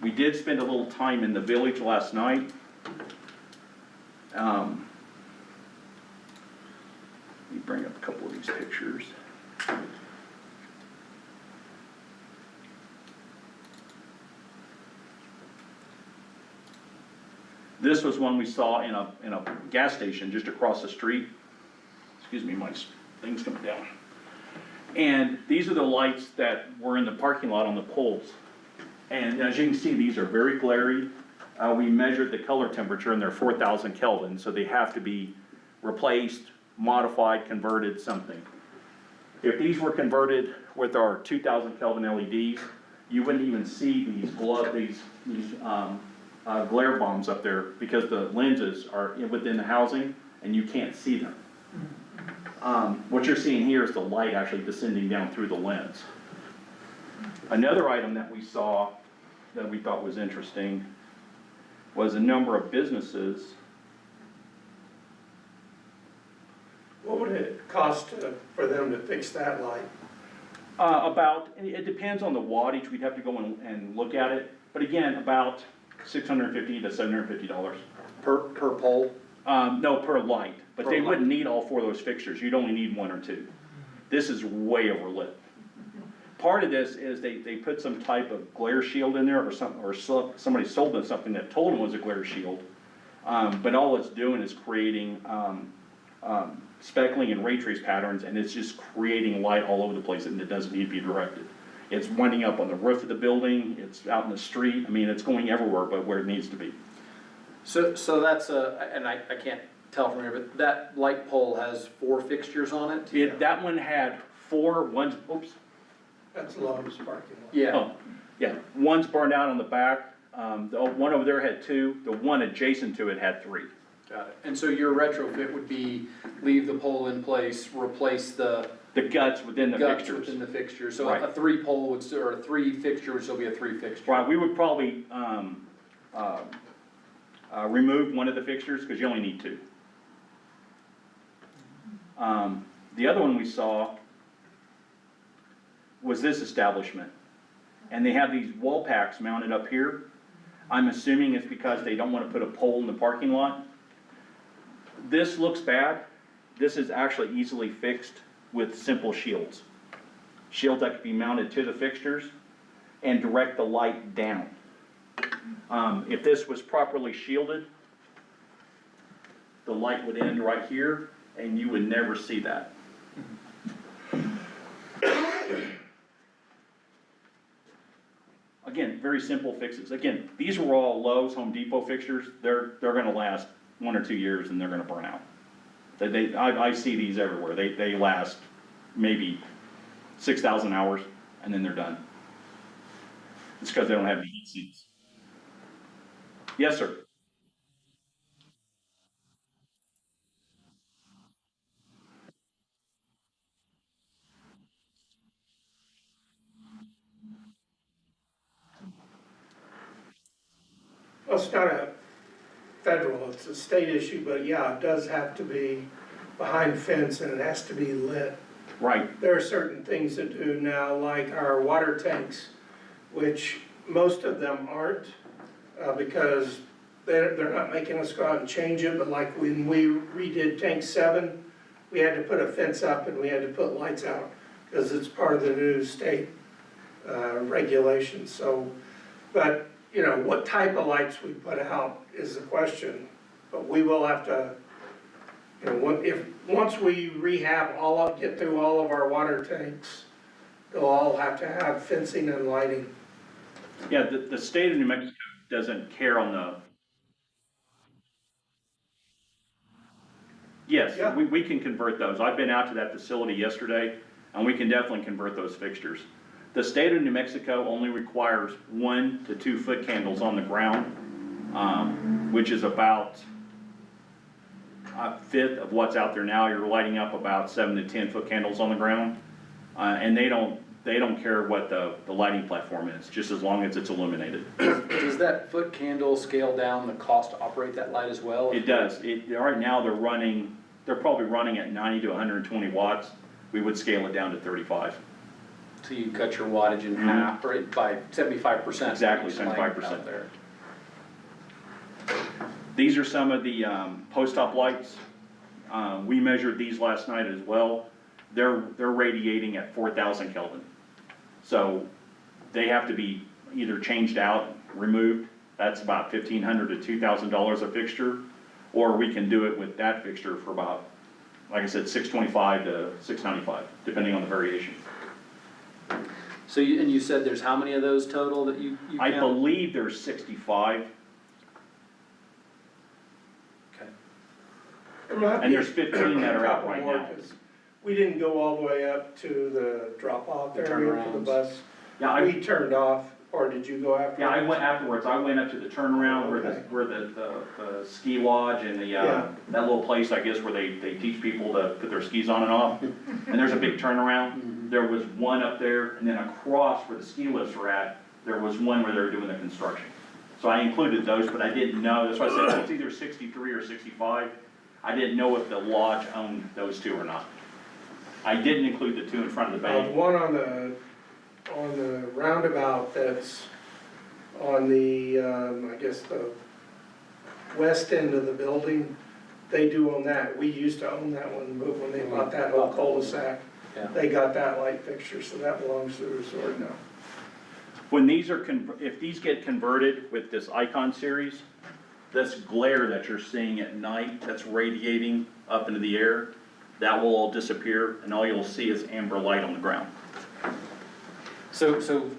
We did spend a little time in the village last night. Let me bring up a couple of these pictures. This was one we saw in a gas station just across the street. Excuse me, my thing's coming down. And these are the lights that were in the parking lot on the poles. And as you can see, these are very glary. We measured the color temperature and they're 4,000 Kelvin, so they have to be replaced, modified, converted, something. If these were converted with our 2,000 Kelvin LEDs, you wouldn't even see these glare bombs up there, because the lenses are within the housing and you can't see them. What you're seeing here is the light actually descending down through the lens. Another item that we saw that we thought was interesting was a number of businesses. What would it cost for them to fix that light? It depends on the wattage. We'd have to go and look at it. But again, about $650 to $750. per pole. No, per light. But Per they light. wouldn't need all 4 of those fixtures. You'd only need 1 or 2. This is way overlit. Part of this is they put some type of glare shield in there, or something, or somebody sold them something that told them was a glare shield. But all it's doing is creating speckling and ray trace patterns, and it's just creating light all over the place, and it doesn't need to be directed. It's winding up on the roof of the building, it's out in the street, I mean, it's going everywhere but where it needs to be. So that's and I can't tell from here, but that light pole has 4 fixtures on it? That one had 4, oops. That's Lowe's parking lot. Yeah, Oh, yeah, one's burned out on the back, the one over there had 2, the one adjacent to it had 3. got it. And so your retrofit would be leave the pole in place, replace the The guts within the guts fixtures. within the fixture, so Right. a 3-pole would, or a 3 fixture would still be a 3 fixture. Right, we would probably, remove one of the fixtures, because you only need 2. The other one we saw was this establishment. And they have these wall packs mounted up here. I'm assuming it's because they don't want to put a pole in the parking lot. This looks bad. This is actually easily fixed with simple shields. Shields that could be mounted to the fixtures and direct the light down. If this was properly shielded, the light would end right here and you would never see that. Again, very simple fixes. Again, these were all Lowe's, Home Depot fixtures. They're gonna last 1 or 2 years and they're gonna burn out. I see these everywhere. They last maybe 6,000 hours and then they're done. It's because they don't have the heat seats. Yes, sir. Well, it's not a federal, it's a state issue, but yeah, it does have to be behind fence and it has to be lit. Right. There are certain things that do now, like our water tanks, which most of them aren't, because they're not making us go out and change it, but like when we redid tank 7, we had to put a fence up and we had to put lights out, because it's part of the new state regulations, so, but, you know, what type of lights we put out is the question, but we will have to, you know, once we rehab get through all of our water tanks, they'll all have to have fencing and lighting. Yeah, the state of New Mexico doesn't care on the. Yes, Yeah. we can convert those. I've been out to that facility yesterday, and we can definitely convert those fixtures. The state of New Mexico only requires 1 to 2 foot candles on the ground, which is about a fifth of what's out there now. You're lighting up about 7 to 10 foot candles on the ground, and they don't care what the lighting platform is, just as long as it's illuminated. Does that foot candle scale down the cost to operate that light as well? It does. Right now they're probably running at 90 to 120 watts. We would scale it down to 35. So you cut your wattage in half, or by 75%. Exactly, Just laying 75%. out there. These are some of the post-op lights. We measured these last night as well. They're radiating at 4,000 Kelvin. So they have to be either changed out, removed. That's about $1,500 to $2,000 a fixture. Or we can do it with that fixture for about, like I said, $625 to $695, depending on the variation. So you said there's how many of those total that you I count? believe there's 65, Okay. and there's 15 that are out right More, now. 'cause we didn't go all the way up to the drop-off The area for the turnarounds. bus. Yeah, We turned off, or did you go after? Yeah, I went afterwards. I went up to the turnaround where Okay. the ski lodge and Yeah. that little place, I guess, where they teach people to put their skis on and off. And there's a big turnaround. There was one up there, and then across where the ski lifts were at, there was one where they were doing the construction. So I included those, but I didn't know. That's why I said it's either 63 or 65. I didn't know if the lodge owned those 2 or not. I didn't include the 2 in front of the The bank. one on the roundabout that's on the, I guess the west end of the building, they do own that. We used to own that one, but when they bought that whole cul-de-sac, Yeah. they got that light fixture, so that belongs to the resort now. When these are, if these get converted with this Icon series, this glare that you're seeing at night that's radiating up into the air, that will all disappear and all you'll see is amber light on the ground. So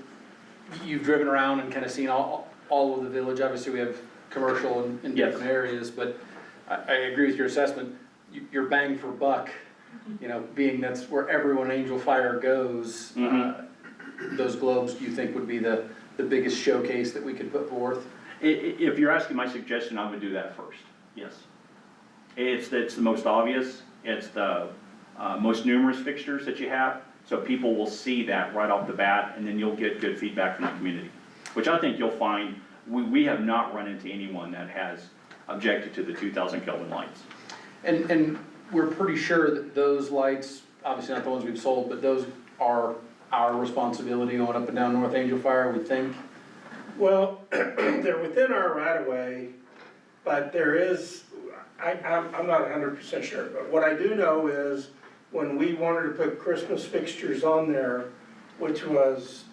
you've driven around and kind of seen all of the village. Obviously, we have commercial in Yes. different areas, but I agree with your assessment. Your bang for buck, you know, being that's where everyone Angel Fire goes, those globes, do you think would be the biggest showcase that we could put forth? If you're asking my suggestion, I would do that first, yes. It's the most obvious, it's the most numerous fixtures that you have, so people will see that right off the bat, and then you'll get good feedback from the community, which I think you'll find, we have not run into anyone that has objected to the 2,000 Kelvin lights. And we're pretty sure that those lights, obviously not the ones we've sold, but those are our responsibility going up and down North Angel Fire, we think? Well, they're within our right of way, but there is, I'm not 100% sure, but what I do know is when we wanted to put Christmas fixtures on there, which was,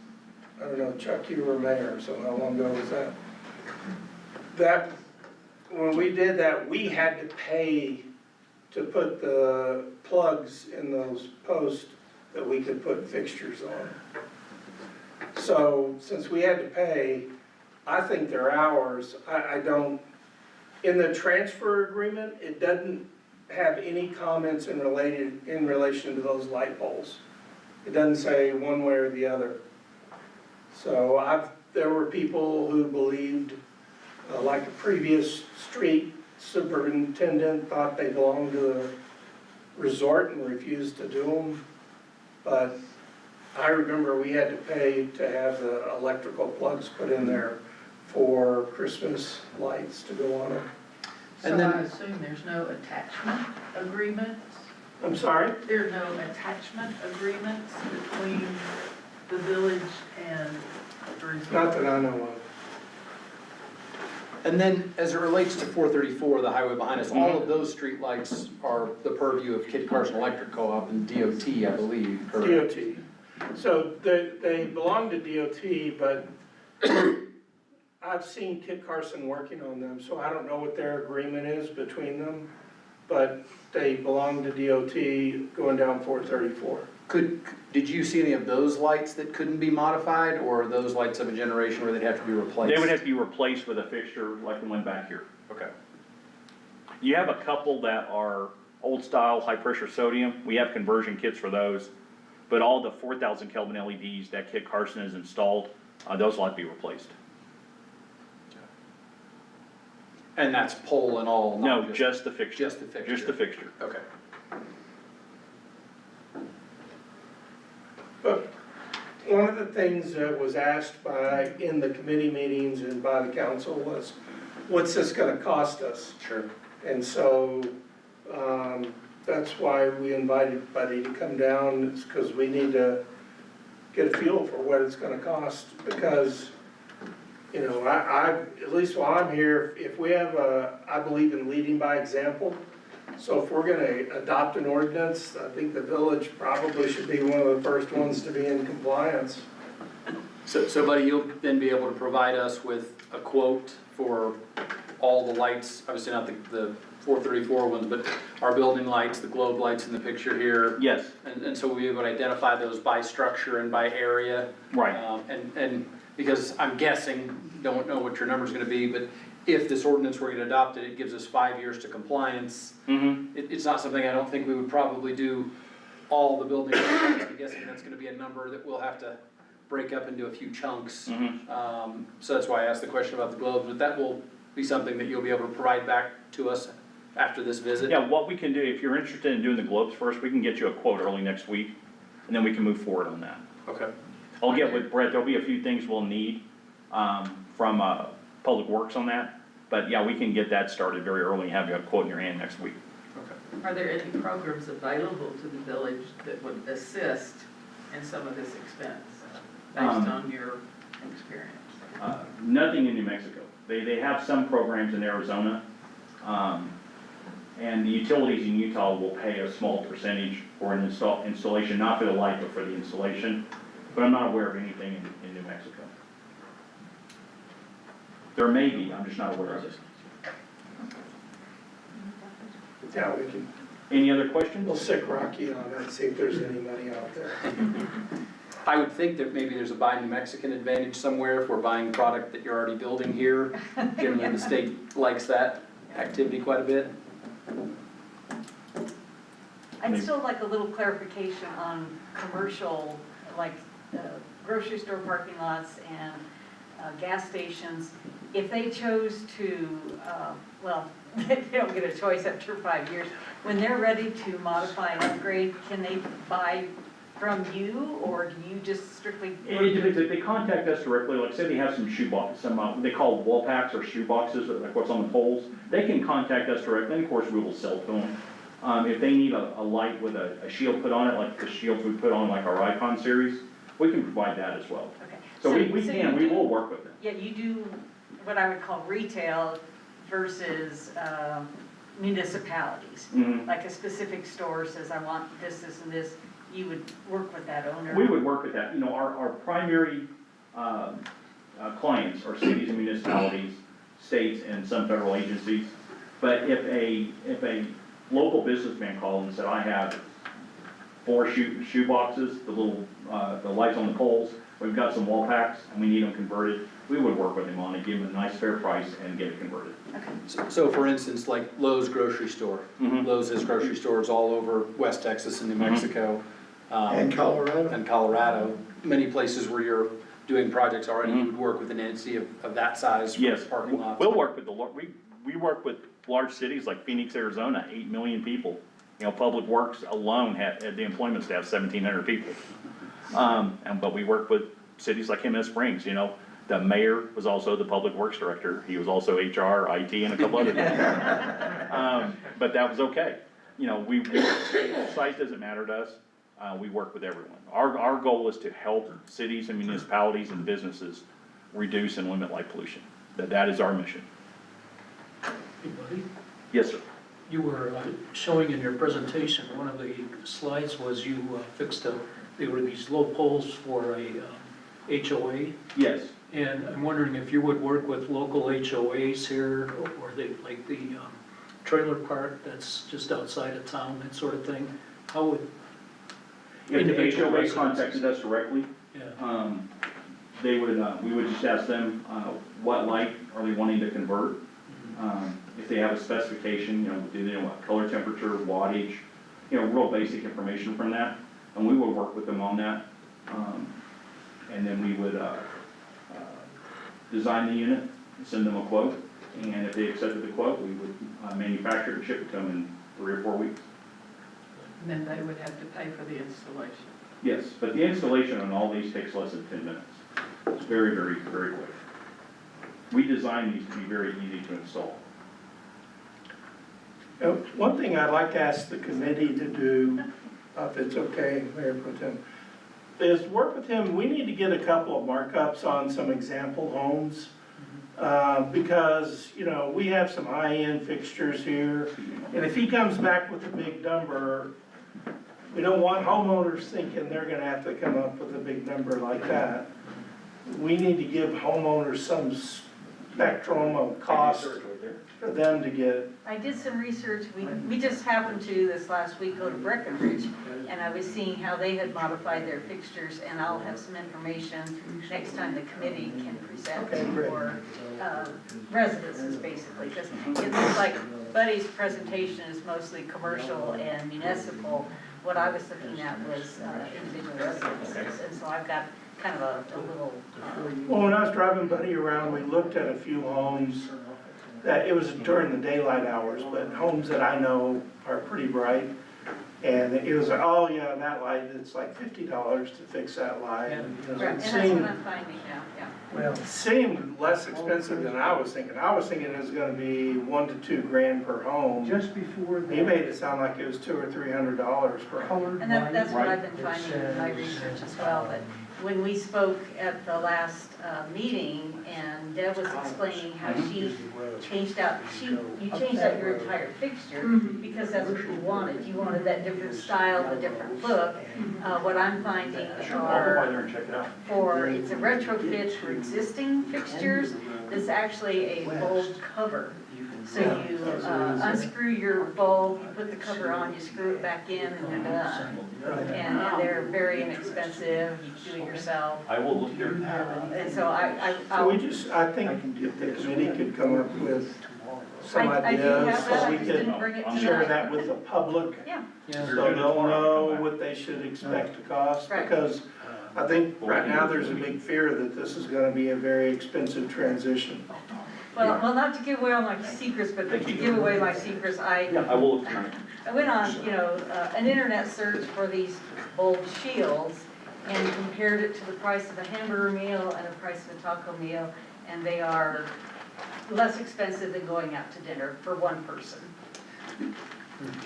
I don't know, Chuck, you were mayor, so how long ago was that? That, when we did that, we had to pay to put the plugs in those posts that we could put fixtures on. So, since we had to pay, I think they're ours. I don't, in the transfer agreement, it doesn't have any comments in relation to those light poles. It doesn't say one way or the other. So there were people who believed, like a previous street superintendent thought they belonged to the resort and refused to do them. But I remember we had to pay to have the electrical plugs put in there for Christmas lights to go on them. So And then- I assume there's no attachment agreements? I'm sorry? There are no attachment agreements between the village and the resort? Not that I know of. And then, as it relates to 434, the highway behind us, all of those streetlights are the purview of Kit Carson Electric Co-op and DOT, I believe, correct? DOT. So they belong to DOT, but I've seen Kit Carson working on them, so I don't know what their agreement is between them, but they belong to DOT going down 434. Did you see any of those lights that couldn't be modified, or are those lights of a generation where they'd have to be replaced? They would have to be replaced with a fixture like the one back here. Okay. You have a couple that are old style, high pressure sodium, we have conversion kits for those, but all the 4,000 Kelvin LEDs that Kit Carson has installed, those will have to be replaced. And that's pole and all? No, not just the fixture. Just the fixture? Just the fixture. Okay. But one of the things that was asked in the committee meetings and by the council was, what's this gonna cost us? Sure. And so, that's why we invited Buddy to come down, is because we need to get a feel for what it's gonna cost, because, you know, at least while I'm here, if we have I believe in leading by example. So if we're gonna adopt an ordinance, I think the village probably should be one of the first ones to be in compliance. So buddy, you'll then be able to provide us with a quote for all the lights, obviously not the 434 ones, but our building lights, the globe lights in the picture here. Yes, And so we'll be able to identify those by structure and by area. right. And because I'm guessing, don't know what your number's gonna be, but if this ordinance were to get adopted, it gives us 5 years to compliance. Mm-hmm. It's not something I don't think we would probably do all the building lights. I'm guessing that's gonna be a number that we'll have to break up into a few chunks. Mm-hmm. So that's why I asked the question about the globes, but that will be something that you'll be able to provide back to us after this visit. Yeah, what we can do, if you're interested in doing the globes first, we can get you a quote early next week, and then we can move forward on that. Okay. I'll get with Brett, there'll be a few things we'll need, from, Public Works on that, but yeah, we can get that started very early and have you a quote in your hand next week. Are there any programs available to the village that would assist in some of this expense, based on your experience? Nothing in New Mexico. They have some programs in Arizona, and the utilities in Utah will pay a small percentage for an installation, not for the light, but for the installation. But I'm not aware of anything in New Mexico. There may be, I'm just not aware of it. Yeah, we can, Any other questions? we'll sick Rocky on it, see if there's any money out there. I would think that maybe there's a buy New Mexican advantage somewhere if we're buying product that you're already building here. Generally, the state likes that activity quite a bit. I'd still like a little clarification on commercial, like grocery store parking lots and gas stations, if they chose to, well, they don't get a choice after 5 years, when they're ready to modify and upgrade, can they buy from you, or do you just strictly? It depends, if they contact us directly, like say they have some shoe box, they call wall packs or shoe boxes, like what's on the poles, they can contact us directly, and of course we will sell to them. If they need a light with a shield put on it, like the shields we put on like our Icon series, we can provide that as well. Okay. So we you do- will work with them. Yeah, you do what I would call retail versus municipalities. Mhm. Like a specific store says, I want this, this, and this, you would work with that owner? We would work with that, you know, our primary, clients are cities and municipalities, states, and some federal agencies. But if a local businessman called and said, I have 4 shoe boxes, the little, the lights on the poles, we've got some wall packs, and we need them converted, we would work with him on it, give him a nice fair price, and get it converted. So for instance, like Lowe's grocery store. Mhm. Lowe's has grocery stores all over West Texas and New Mexico. And Colorado. And Colorado, many places where you're doing projects already, you would work with an entity of that size for Yes, parking lots. we'll work with we work with large cities like Phoenix, Arizona, 8 million people. You know, Public Works alone had the employment staff 1,700 people. But we work with cities like Jimenez Springs, you know. The mayor was also the Public Works Director. He was also HR, IT, and a couple other things. But that was okay. You know, size doesn't matter to us. We work with everyone. Our goal is to help cities and municipalities and businesses reduce and limit light pollution. That is our mission. Hey, buddy, Yes, sir. you were showing in your presentation, one of the slides was you fixed there were these low poles for a HOA. Yes. And I'm wondering if you would work with local HOAs here, or like the trailer park that's just outside of town, that sort of thing? How would, If the Individual HOA residences. contacted us directly, yeah, they would, we would just ask them, what light are they wanting to convert? If they have a specification, you know, do they want color, temperature, wattage, you know, real basic information from that, and we would work with them on that. And then we would, design the unit, send them a quote, and if they accepted the quote, we would, manufacture it and ship it to them in 3 or 4 weeks. And then they would have to pay for the installation. Yes, but the installation on all these takes less than 10 minutes. It's very, very, very quick. We designed these to be very easy to install. One thing I'd like to ask the committee to do, if it's okay, Mayor Pro Tem, is work with him. We need to get a couple of markups on some example homes. Because, you know, we have some high-end fixtures here, and if he comes back with a big number, we don't want homeowners thinking they're gonna have to come up with a big number like that. We need to give homeowners some spectrum of cost for them to get. I did some research, we just happened to, this last week, go to Breckenridge, and I was seeing how they had modified their fixtures, and I'll have some information next time the committee can present Okay, great. for residences, basically, because it looks like Buddy's presentation is mostly commercial and municipal. What I was looking at was individual residences, and so I've got kind of a little, Well, when I was driving Buddy around, we looked at a few homes that, it was during the daylight hours, but homes that I know are pretty bright. And it was like, oh yeah, that light, it's like $50 to fix that light. And, you know, right, and it that's what seemed, I'm finding now, yeah. well, it seemed less expensive than I was thinking. I was thinking it was gonna be $1 to $2 grand per home. Just before He made it sound like it was $200 or $300 per home. And that's what I've been finding in my research as well, but when we spoke at the last meeting, and Deb was explaining how she changed out, you changed out your entire fixture, because that's what you wanted. You wanted that different style, the different look. What I'm finding I'll go by are, there and check it out. it's a retrofit for existing fixtures, that's actually a bulb cover. So you unscrew your bulb, you put the cover on, you screw it back in, and you're done. And they're very inexpensive, you do it yourself. I will look here. And so So I think if the committee could come up with some I do ideas, have that, so I we just didn't bring could it share tonight. that with the public. Yeah, So they'll know what they should expect to cost, Right. because I think right now there's a big fear that this is gonna be a very expensive transition. Well, not to give away all my secrets, but to give away my secrets, Yeah, I will look tonight. I went on, an internet search for these bulb shields and compared it to the price of a hamburger meal and the price of a taco meal, and they are less expensive than going out to dinner for one person.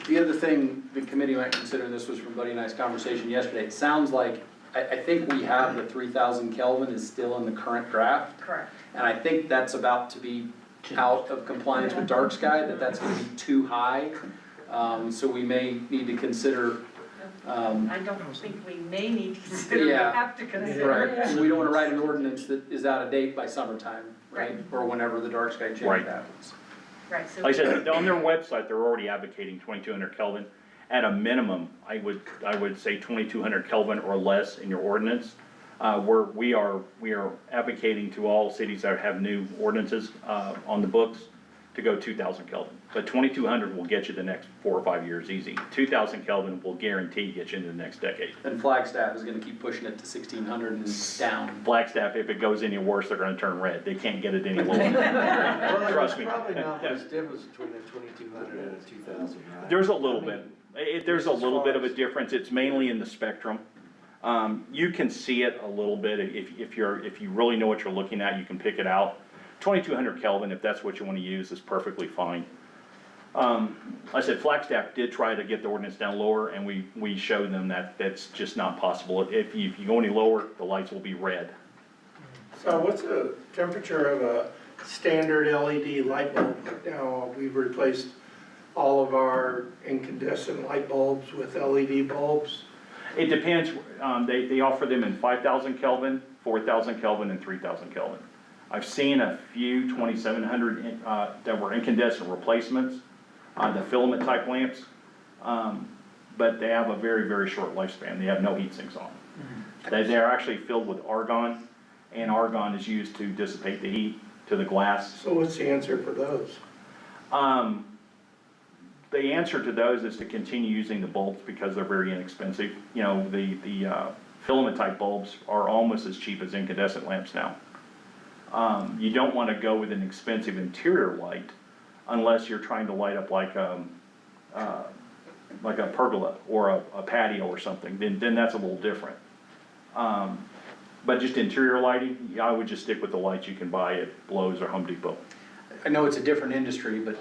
The other thing the committee might consider, and this was from Buddy and I's conversation yesterday, it sounds like, I think we have the 3,000 Kelvin is still in the current draft. Correct. And I think that's about to be out of compliance with dark sky, that's gonna be too high. So we may need to consider, I don't think we may need to consider, we Yeah. have to consider. right, so we don't wanna write an ordinance that is out of date by summertime, right? Right. Or whenever the dark sky change Right. happens. Right, so. Like I said, on their website, they're already advocating 2200 Kelvin. At a minimum, I would say 2200 Kelvin or less in your ordinance. We are advocating to all cities that have new ordinances, on the books to go 2000 Kelvin. But 2200 will get you the next 4 or 5 years easy. 2000 Kelvin will guarantee get you into the next decade. And Flagstaff is gonna keep pushing it to 1600 and down. Flagstaff, if it goes any worse, they're gonna turn red. They can't get it any lower. Well, Trust me. there's probably not much difference between a 2200 and a 2000, right? There's a little bit. There's a little bit of a difference. It's mainly in the spectrum. You can see it a little bit. If you really know what you're looking at, you can pick it out. 2200 Kelvin, if that's what you want to use, is perfectly fine. I said Flagstaff did try to get the ordinance down lower, and we showed them that that's just not possible. If you go any lower, the lights will be red. So what's the temperature of a standard LED light bulb? Now, we've replaced all of our incandescent light bulbs with LED bulbs. It depends. They offer them in 5000 Kelvin, 4000 Kelvin, and 3000 Kelvin. I've seen a few 2700 that were incandescent replacements, the filament type lamps, but they have a very, very short lifespan. They have no heat sinks on them. They're actually filled with argon, and argon is used to dissipate the heat to the glass. So what's the answer for those? The answer to those is to continue using the bulbs because they're very inexpensive. You know, the filament type bulbs are almost as cheap as incandescent lamps now. You don't want to go with an expensive interior light unless you're trying to light up like a pergola or a patio or something, then that's a little different. But just interior lighting, I would just stick with the lights you can buy at Lowe's or Home Depot. I know it's a different industry, but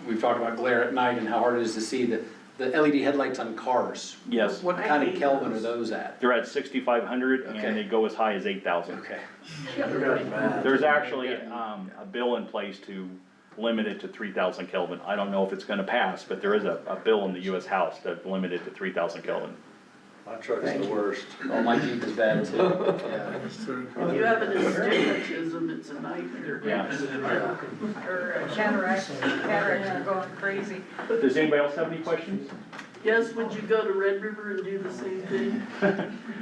we've talked about glare at night and how hard it is to see the LED headlights on cars. Yes. What kind of Kelvin are those at? They're at 6500 Okay. and they go as high as 8000. Okay. There's actually a bill in place to limit it to 3000 Kelvin. I don't know if it's gonna pass, but there is a bill in the US House that limit it to 3000 Kelvin. My truck's the worst. Oh, my Jeep is bad too. Yeah. If you have an astigmatism, it's a nightmare. Yeah. Or cataracts are going crazy. Does anybody else have any questions? Yes, would you go to Red River and do the same thing?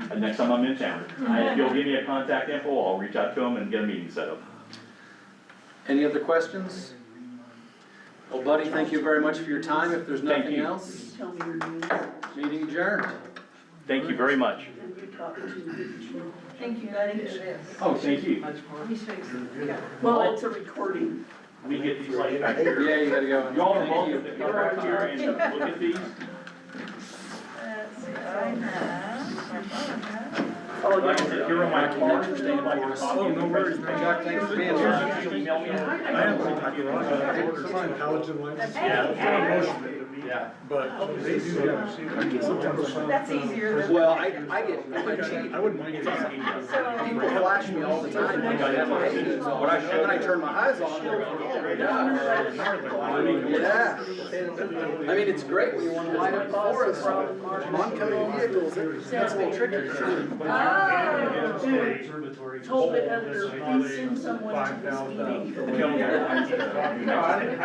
And next time I'm in town, if you'll give me a contact info, I'll reach out to them and get a meeting set up. Any other questions? Well, Buddy, thank you very much for your time. If there's Thank nothing you. else, Tell me your name. meeting adjourned. Thank you very much. And you talked to, didn't you? Thank you, Buddy, for this. Oh, thank you. Let me show you some. Yeah. Well, it's a recording. Let me get these lights back here. Yeah, you gotta go. Y'all are Thank welcome you. to come back here and look at these. Let's see, I have. Oh, Like I said, here are my cards, Thank you stay like for your us. copy. Oh, no worries, man. Jack, thanks for being here. Just email me. I have one in my garage, I ordered some halogen lights. Yeah. But they do, yeah, I can sometimes find. That's easier than. Well, I get cheap. I wouldn't mind getting So. People flash me all the time, like I have my headphones on. When I turn my eyes on, they're like, oh my God. Yeah. I mean, it's great when you want to light up for us. Oncoming vehicles, it's a little tricky. told the editor, please send someone to this meeting. Okay. No, I didn't